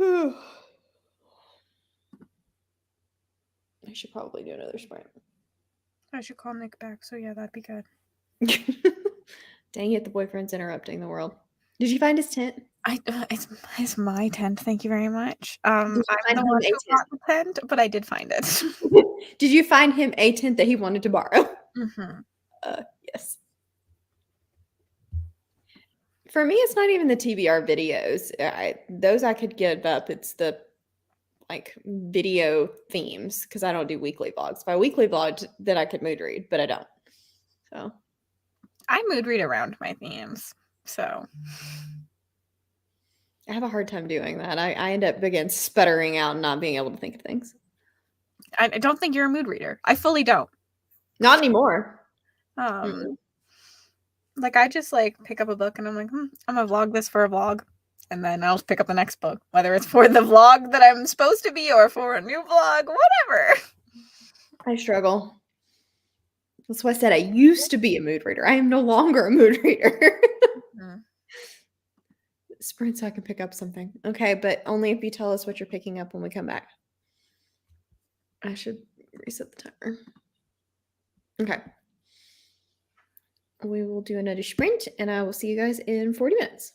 Speaker 1: I should probably do another sprint.
Speaker 2: I should call Nick back. So yeah, that'd be good.
Speaker 1: Dang it, the boyfriend's interrupting the world. Did you find his tent?
Speaker 2: It's my tent. Thank you very much. I'm
Speaker 1: Did you find
Speaker 2: the
Speaker 1: him
Speaker 2: one
Speaker 1: a
Speaker 2: who got the tent, but I did find it.
Speaker 1: tent? Did you find him a tent that he wanted to borrow? Yes. For me, it's not even the TBR videos. Those I could give up. It's the like video themes because I don't do weekly vlogs. If I weekly vlogged, then I could mood read, but I don't. So
Speaker 2: I mood read around my themes. So
Speaker 1: I have a hard time doing that. I end up again sputtering out and not being able to think of things.
Speaker 2: I don't think you're a mood reader. I fully don't.
Speaker 1: Not anymore.
Speaker 2: Like I just like pick up a book and I'm like, I'm gonna vlog this for a vlog, and then I'll pick up the next book, whether it's for the vlog that I'm supposed to be or for a new vlog, whatever.
Speaker 1: I struggle. That's why I said I used to be a mood reader. I am no longer a mood reader. Sprint so I can pick up something. Okay, but only if you tell us what you're picking up when we come back. I should reset the timer. Okay. We will do another sprint, and I will see you guys in 40 minutes.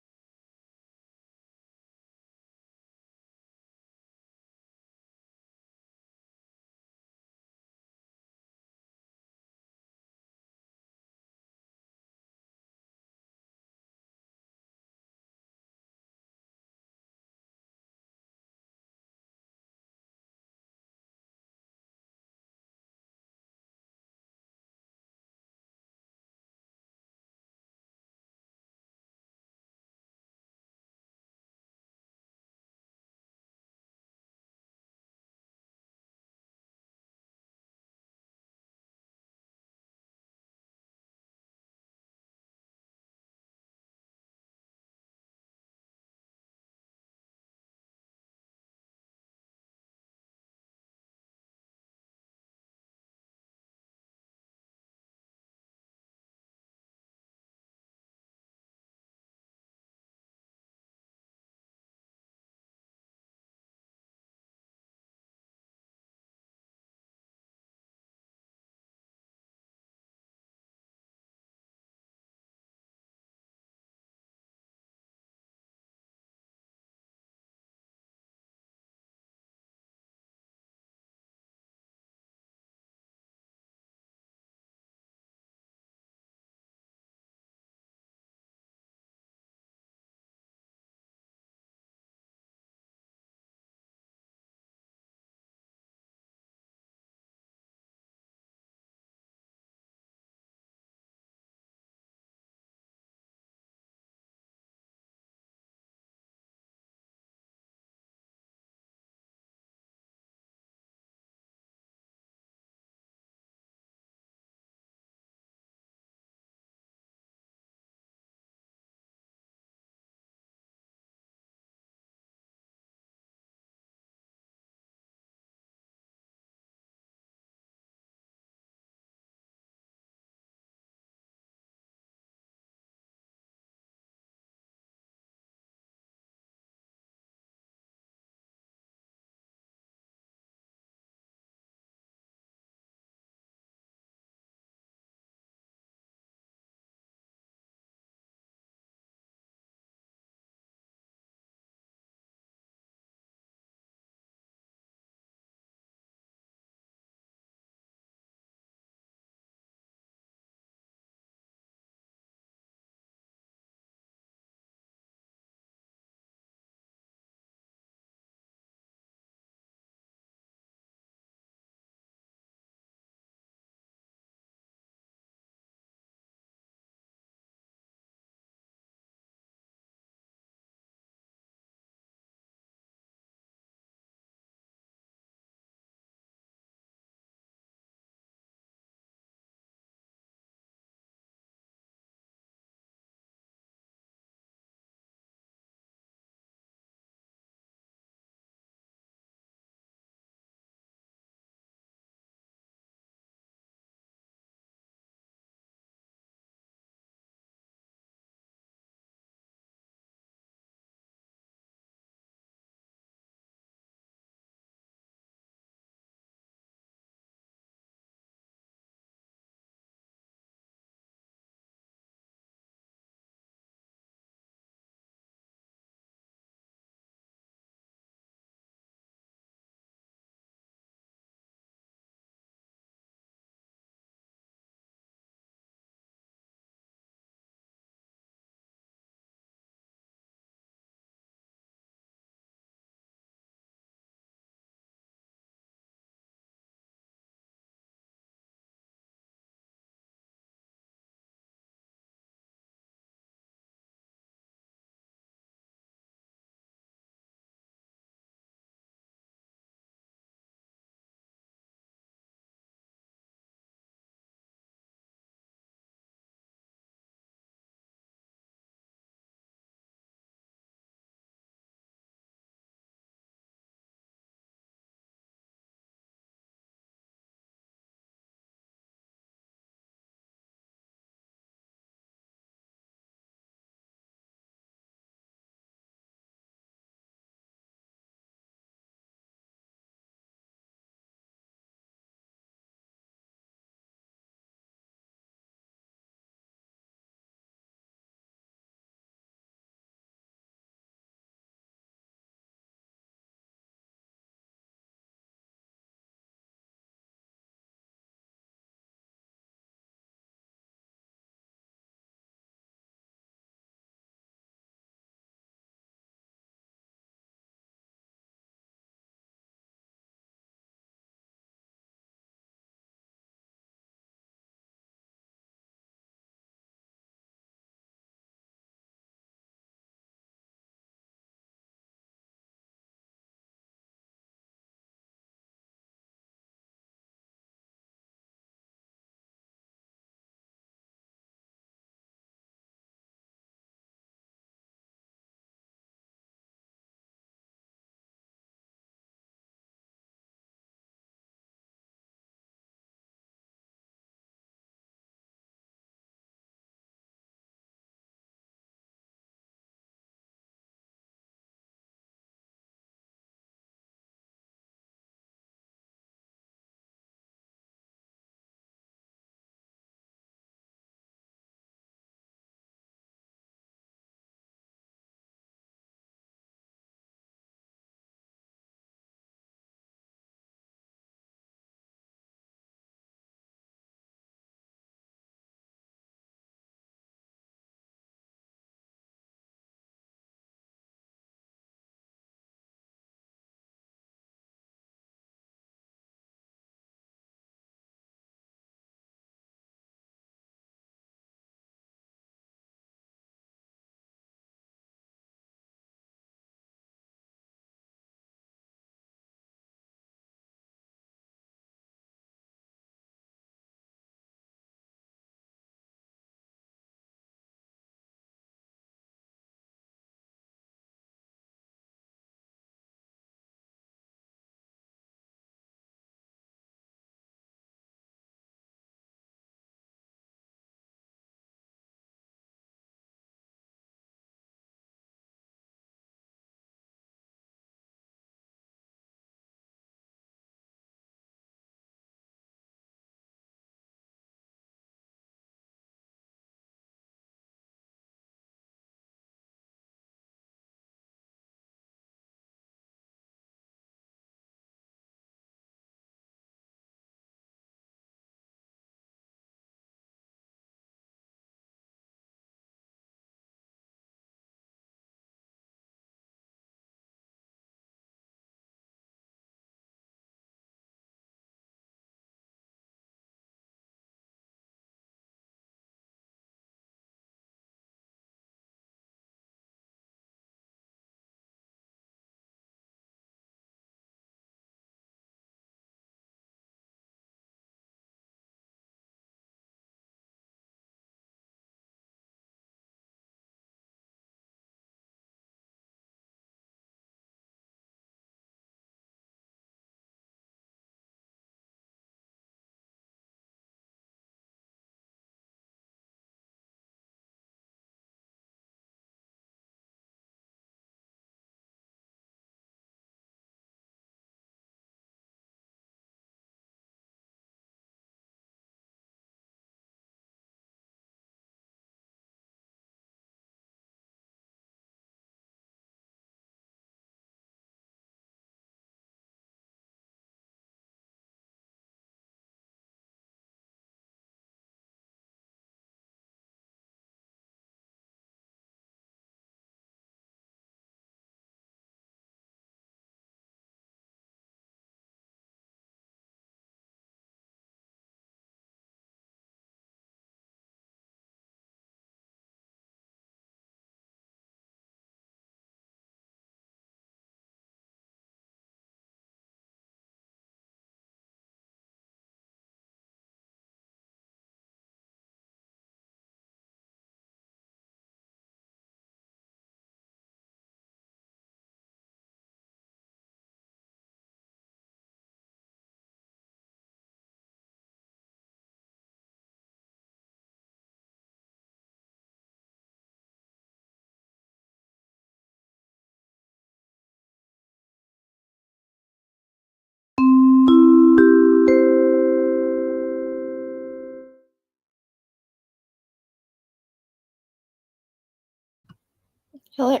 Speaker 1: Hello.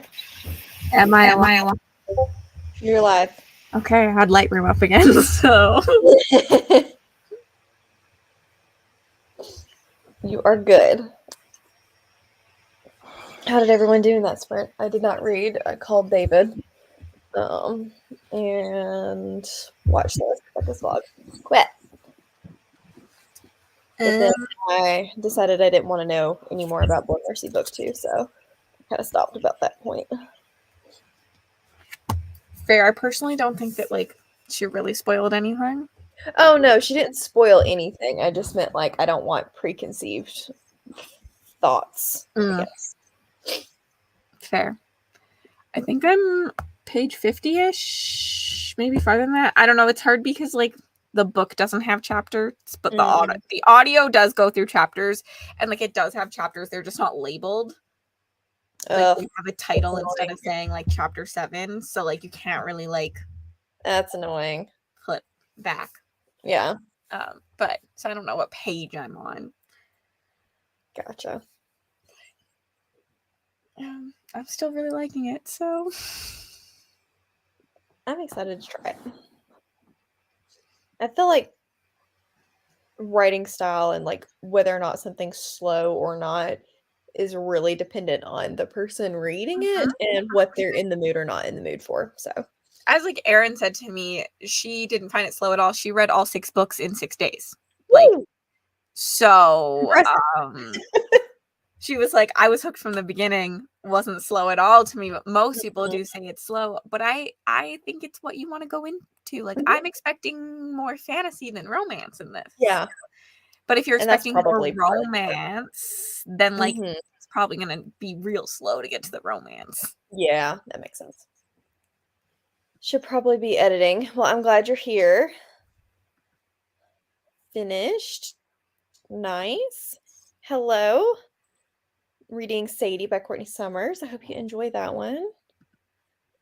Speaker 2: Am I alive?
Speaker 1: You're live.
Speaker 2: Okay, I had Lightroom up again, so.
Speaker 1: You are good. How did everyone do in that sprint? I did not read. I called David. And watched this vlog. Quit. But then I decided I didn't want to know any more about Blood Mercy Book 2, so I kind of stopped about that point.
Speaker 2: Fair. I personally don't think that, like, she really spoiled anything.
Speaker 1: Oh, no, she didn't spoil anything. I just meant, like, I don't want preconceived thoughts, I guess.
Speaker 2: Fair. I think I'm page 50-ish, maybe farther than that. I don't know. It's hard because, like, the book doesn't have chapters, but the audio does go through chapters, and, like, it does have chapters. They're just not labeled. Like, they have a title instead of saying, like, chapter 7, so, like, you can't really, like,
Speaker 1: that's annoying.
Speaker 2: Flip back.
Speaker 1: Yeah.
Speaker 2: But so I don't know what page I'm on.
Speaker 1: Gotcha.
Speaker 2: I'm still really liking it, so
Speaker 1: I'm excited to try it. I feel like writing style and like whether or not something's slow or not is really dependent on the person reading it and what they're in the mood or not in the mood for. So
Speaker 2: as like Erin said to me, she didn't find it slow at all. She read all 6 books in 6 days. Like, so she was like, I was hooked from the beginning. Wasn't slow at all to me, but most people do say it's slow. But I think it's what you want to go into. Like, I'm expecting more fantasy than romance in this.
Speaker 1: Yeah.
Speaker 2: But if you're expecting more romance, then like it's probably gonna be real slow to get to the romance.
Speaker 1: Yeah, that makes sense. Should probably be editing. Well, I'm glad you're here. Finished. Nice. Hello. Reading Sadie by Courtney Summers. I hope you enjoy that one.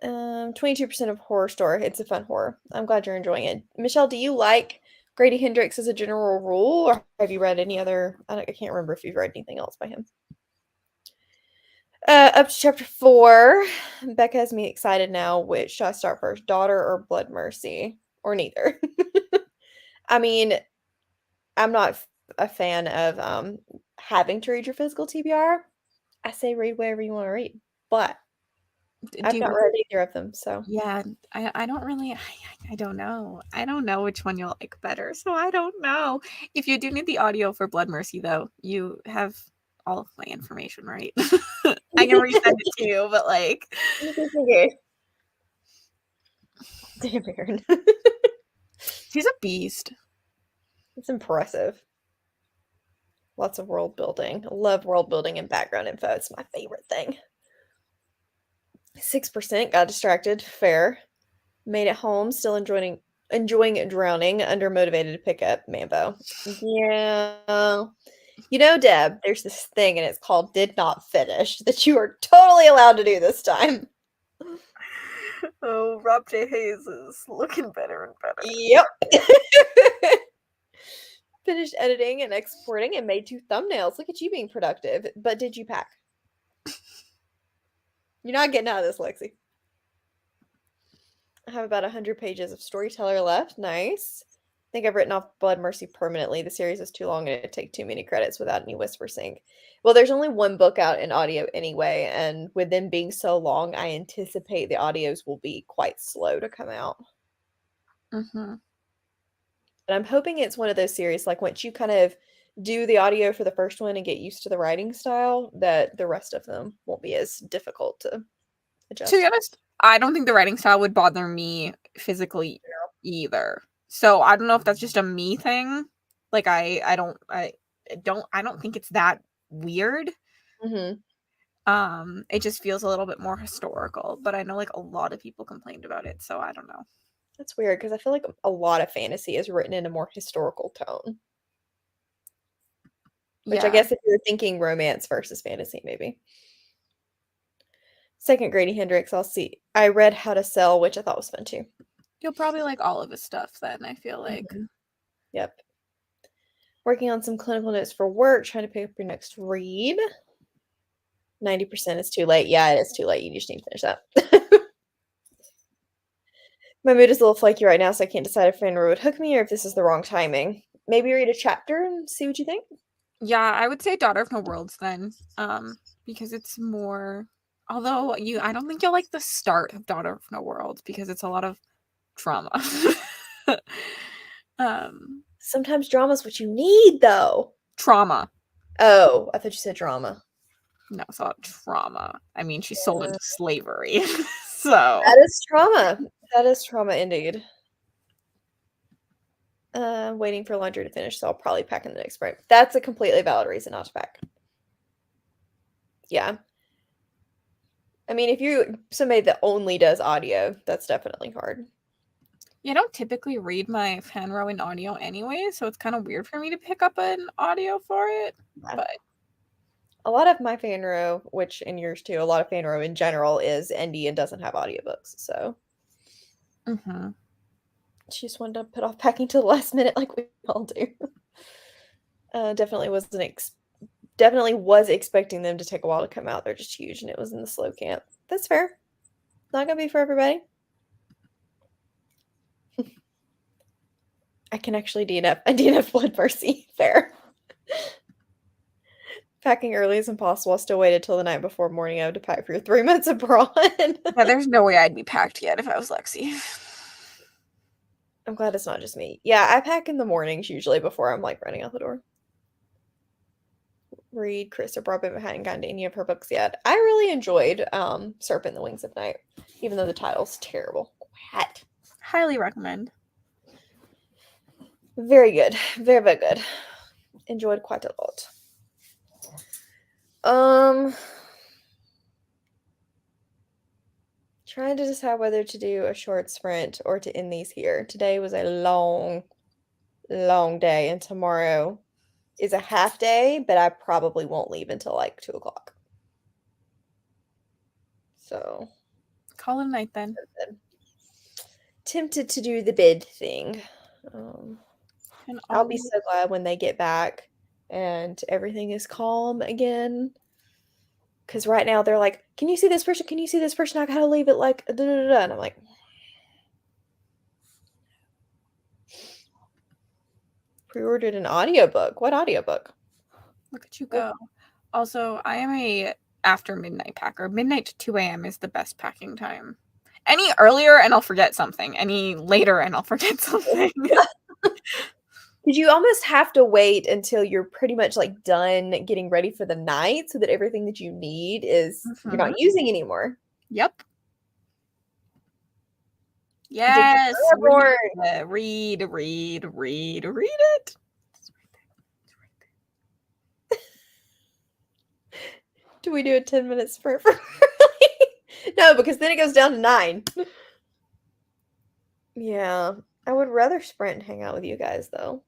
Speaker 1: 22% of horror store. It's a fun horror. I'm glad you're enjoying it. Michelle, do you like Grady Hendrix as a general rule, or have you read any other? I can't remember if you've read anything else by him. Up to chapter 4. Becca has me excited now. Which should I start first, Daughter or Blood Mercy, or neither? I mean, I'm not a fan of having to read your physical TBR. I say read whatever you want to read, but I've not read either of them, so
Speaker 2: yeah, I don't really. I don't know. I don't know which one you'll like better, so I don't know. If you do need the audio for Blood Mercy, though, you have all of my information, right? I can resend it to you, but like,
Speaker 1: damn, Erin.
Speaker 2: She's a beast.
Speaker 1: It's impressive. Lots of world building. I love world building and background info. It's my favorite thing. 6% got distracted. Fair. Made it home. Still enjoying drowning. Under motivated to pick up Mambo. Yeah. You know, Deb, there's this thing and it's called did not finish that you are totally allowed to do this time.
Speaker 2: Oh, Rob J. Hayes is looking better and better.
Speaker 1: Yep. Finished editing and exporting and made 2 thumbnails. Look at you being productive. But did you pack? You're not getting out of this, Lexi. I have about 100 pages of Storyteller left. Nice. I think I've written off Blood Mercy permanently. The series is too long and it'd take too many credits without any whisper sync. Well, there's only 1 book out in audio anyway, and with them being so long, I anticipate the audios will be quite slow to come out. And I'm hoping it's one of those series, like once you kind of do the audio for the first one and get used to the writing style, that the rest of them won't be as difficult to adjust.
Speaker 2: To be honest, I don't think the writing style would bother me physically either. So I don't know if that's just a me thing. Like I don't think it's that weird. It just feels a little bit more historical, but I know like a lot of people complained about it, so I don't know.
Speaker 1: That's weird because I feel like a lot of fantasy is written in a more historical tone. Which I guess if you're thinking romance versus fantasy, maybe. Second, Grady Hendrix, I'll see. I read How to Sell, which I thought was fun too.
Speaker 2: You'll probably like all of his stuff then, I feel like.
Speaker 1: Yep. Working on some clinical notes for work, trying to pick up your next read. 90% is too late. Yeah, it is too late. You just need to finish that. My mood is a little flaky right now, so I can't decide if Fenrir would hook me or if this is the wrong timing. Maybe read a chapter and see what you think.
Speaker 2: Yeah, I would say Daughter of No Worlds then, because it's more. Although I don't think you'll like the start of Daughter of No Worlds because it's a lot of trauma.
Speaker 1: Sometimes drama's what you need, though.
Speaker 2: Trauma.
Speaker 1: Oh, I thought you said drama.
Speaker 2: No, it's not trauma. I mean, she's sold into slavery, so
Speaker 1: That is trauma. That is trauma indeed. Waiting for laundry to finish, so I'll probably pack in the next break. That's a completely valid reason not to pack. Yeah. I mean, if you're somebody that only does audio, that's definitely hard.
Speaker 2: I don't typically read my Fanro in audio anyway, so it's kind of weird for me to pick up an audio for it.
Speaker 1: Yeah.
Speaker 2: But
Speaker 1: a lot of my Fanro, which in yours too, a lot of Fanro in general is indie and doesn't have audiobooks, so she just wanted to put off packing till the last minute like we all do. Definitely was expecting them to take a while to come out. They're just huge, and it was in the slow camp. That's fair. Not gonna be for everybody. I can actually DNF Blood Mercy. Fair. Packing early is impossible. I still waited till the night before morning of to pack for your 3 months abroad.
Speaker 2: yeah, there's no way I'd be packed yet if I was Lexi.
Speaker 1: I'm glad it's not just me. Yeah, I pack in the mornings usually before I'm like running out the door. Read Krista Broadbent, but hadn't gotten to any of her books yet. I really enjoyed Serpent in the Wings of Night, even though the title's terrible. What?
Speaker 2: Highly recommend.
Speaker 1: Very good. Very, very good. Enjoyed quite a lot. Trying to decide whether to do a short sprint or to end these here. Today was a long, long day, and tomorrow is a half day, but I probably won't leave until like 2 o'clock. So
Speaker 2: call it a night then.
Speaker 1: Tempted to do the bid thing.
Speaker 2: And
Speaker 1: I'll be so glad when they get back and everything is calm again. Because right now they're like, can you see this person? Can you see this person? I gotta leave it like, da, da, da, da. And I'm like, pre-ordered an audiobook. What audiobook?
Speaker 2: Look at you go. Also, I am a after midnight packer. Midnight to 2 a.m. is the best packing time. Any earlier and I'll forget something. Any later and I'll forget something.
Speaker 1: Because you almost have to wait until you're pretty much like done getting ready for the night so that everything that you need is you're not using anymore.
Speaker 2: Yep. Yes. Read it.
Speaker 1: Do we do a 10-minute sprint for No, because then it goes down to 9. Yeah. I would rather sprint and hang out with you guys, though.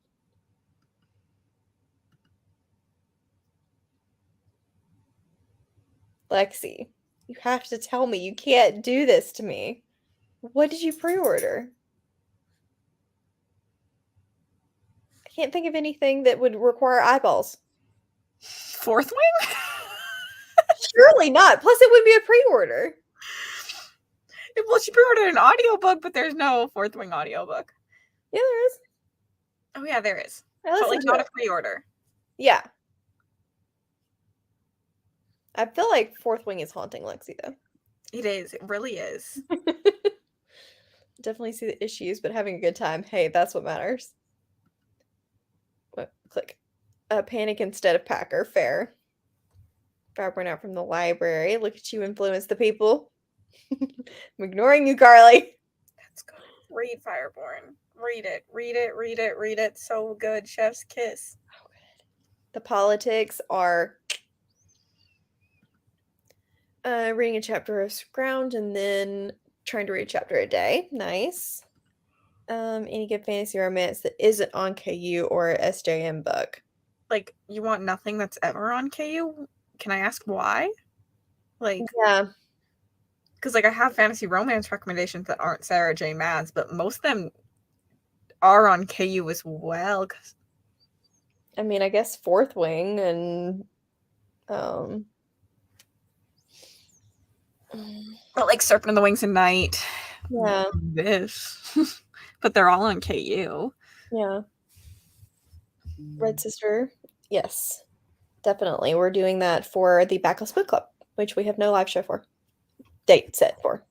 Speaker 1: Lexi, you have to tell me. You can't do this to me. What did you pre-order? I can't think of anything that would require eyeballs.
Speaker 2: Fourth Wing?
Speaker 1: Surely not. Plus, it would be a pre-order.
Speaker 2: Well, she pre-ordered an audiobook, but there's no Fourth Wing audiobook.
Speaker 1: Yeah, there is.
Speaker 2: Oh, yeah, there is. But, like, not a pre-order.
Speaker 1: Yeah. I feel like Fourth Wing is haunting Lexi, though.
Speaker 2: It is. It really is.
Speaker 1: Definitely see the issues, but having a good time. Hey, that's what matters. What? Click. Panic instead of Packer. Fair. Fire went out from the library. Look at you influence the people. I'm ignoring you, Carly.
Speaker 2: That's good. Read Fireborn. Read it. Read it. Read it. Read it. So good. Chef's kiss.
Speaker 1: Oh, good. The politics are reading a chapter of Scrounge and then trying to read a chapter a day. Nice. Any good fantasy romance that isn't on KU or SJM book?
Speaker 2: Like, you want nothing that's ever on KU? Can I ask why? Like,
Speaker 1: yeah.
Speaker 2: Because, like, I have fantasy romance recommendations that aren't Sarah J. Maas, but most of them are on KU as well.
Speaker 1: I mean, I guess Fourth Wing and
Speaker 2: But like Serpent in the Wings and Night.
Speaker 1: Yeah.
Speaker 2: This. But they're all on KU.
Speaker 1: Yeah. Red Sister. Yes. Definitely. We're doing that for the Backlist Book Club, which we have no live show for. Date set for.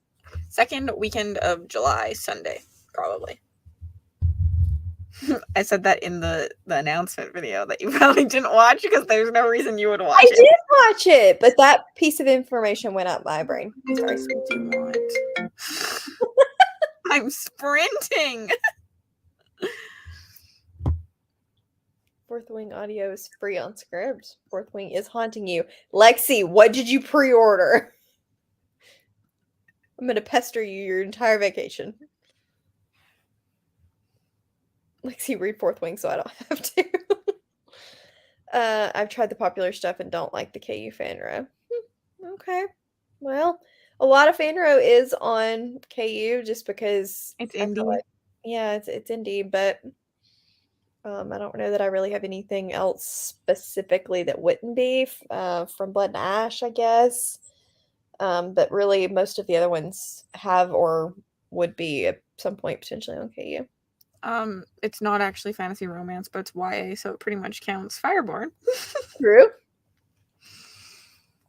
Speaker 2: Second weekend of July, Sunday, probably. I said that in the announcement video that you probably didn't watch because there's no reason you would watch
Speaker 1: I
Speaker 2: it.
Speaker 1: did watch it, but that piece of information went up my brain. Sorry.
Speaker 2: What do you want? I'm sprinting.
Speaker 1: Fourth Wing audio is free on Scribd. Fourth Wing is haunting you. Lexi, what did you pre-order? I'm going to pester you your entire vacation. Lexi, read Fourth Wing so I don't have to. I've tried the popular stuff and don't like the KU Fanro. Okay. Well, a lot of Fanro is on KU just because
Speaker 2: It's
Speaker 1: I feel
Speaker 2: indie.
Speaker 1: like, yeah, it's indie, but I don't know that I really have anything else specifically that wouldn't be from Blood and Ash, I guess. But really, most of the other ones have or would be at some point potentially on KU.
Speaker 2: It's not actually fantasy romance, but it's YA, so it pretty much counts. Fireborn.
Speaker 1: True.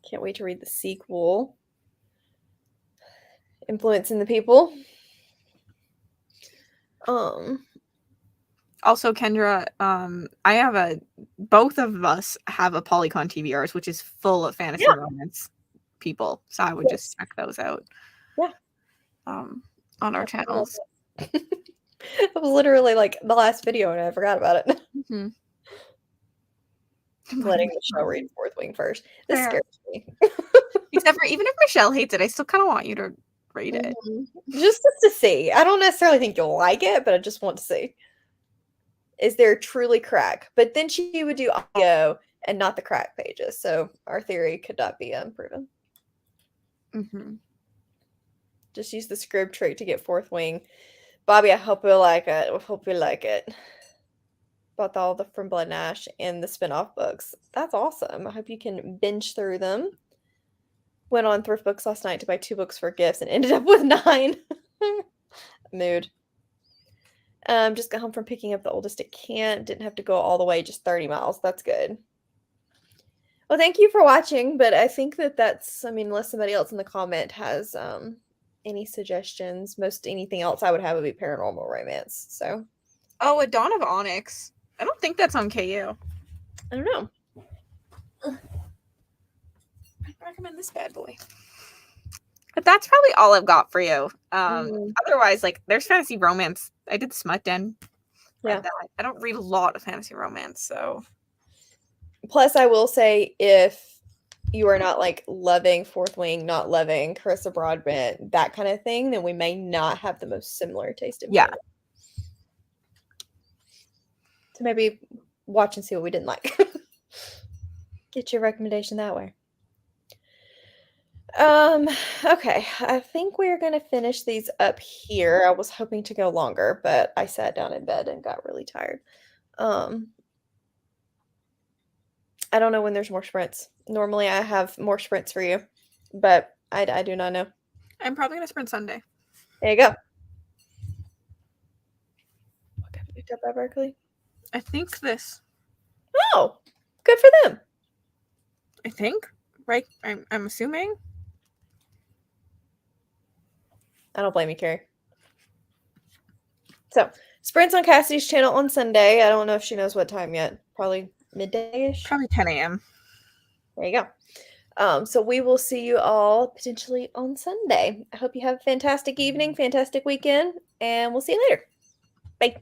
Speaker 1: Can't wait to read the sequel. Influencing the People.
Speaker 2: Also, Kendra, I have both of us have a Polycon TVRs, which is full of fantasy romance people. So I would just check those out.
Speaker 1: Yeah.
Speaker 2: On our channels.
Speaker 1: It was literally like the last video and I forgot about it.
Speaker 2: Mm-hmm.
Speaker 1: Letting Michelle read Fourth Wing first. This scares me.
Speaker 2: Except for even if Michelle hates it, I still kind of want you to read it.
Speaker 1: Just to see. I don't necessarily think you'll like it, but I just want to see. Is there truly crack? But then she would do audio and not the crack pages. So our theory could not be unproven.
Speaker 2: Mm-hmm.
Speaker 1: Just use the Scribd trait to get Fourth Wing. Bobby, I hope you like it. I hope you like it. Bought all the From Blood and Ash and the spin-off books. That's awesome. I hope you can binge through them. Went on Thrift Books last night to buy 2 books for gifts and ended up with 9. Mood. Just got home from picking up the oldest at camp. Didn't have to go all the way, just 30 miles. That's good. Well, thank you for watching, but I think that's, I mean, unless somebody else in the comment has any suggestions, most anything else I would have would be paranormal romance. So,
Speaker 2: oh, A Dawn of Onyx. I don't think that's on KU.
Speaker 1: I don't know.
Speaker 2: I recommend this bad boy. But that's probably all I've got for you. Otherwise, like, there's fantasy romance. I did Smut Den.
Speaker 1: Yeah.
Speaker 2: I don't read a lot of fantasy romance, so.
Speaker 1: Plus, I will say, if you are not like loving Fourth Wing, not loving Carissa Broadbent, that kind of thing, then we may not have the most similar taste in
Speaker 2: yeah.
Speaker 1: So maybe watch and see what we didn't like. Get your recommendation that way. Okay, I think we're gonna finish these up here. I was hoping to go longer, but I sat down in bed and got really tired. I don't know when there's more sprints. Normally I have more sprints for you, but I do not know.
Speaker 2: I'm probably gonna sprint Sunday.
Speaker 1: There you go. What got picked up by Berkeley?
Speaker 2: I think this.
Speaker 1: Oh, good for them.
Speaker 2: I think, right? I'm assuming.
Speaker 1: I don't blame you, Carrie. So, sprints on Cassidy's channel on Sunday. I don't know if she knows what time yet. Probably midday-ish.
Speaker 2: Probably 10 a.m.
Speaker 1: There you go. So we will see you all potentially on Sunday. I hope you have a fantastic evening, fantastic weekend, and we'll see you later. Bye.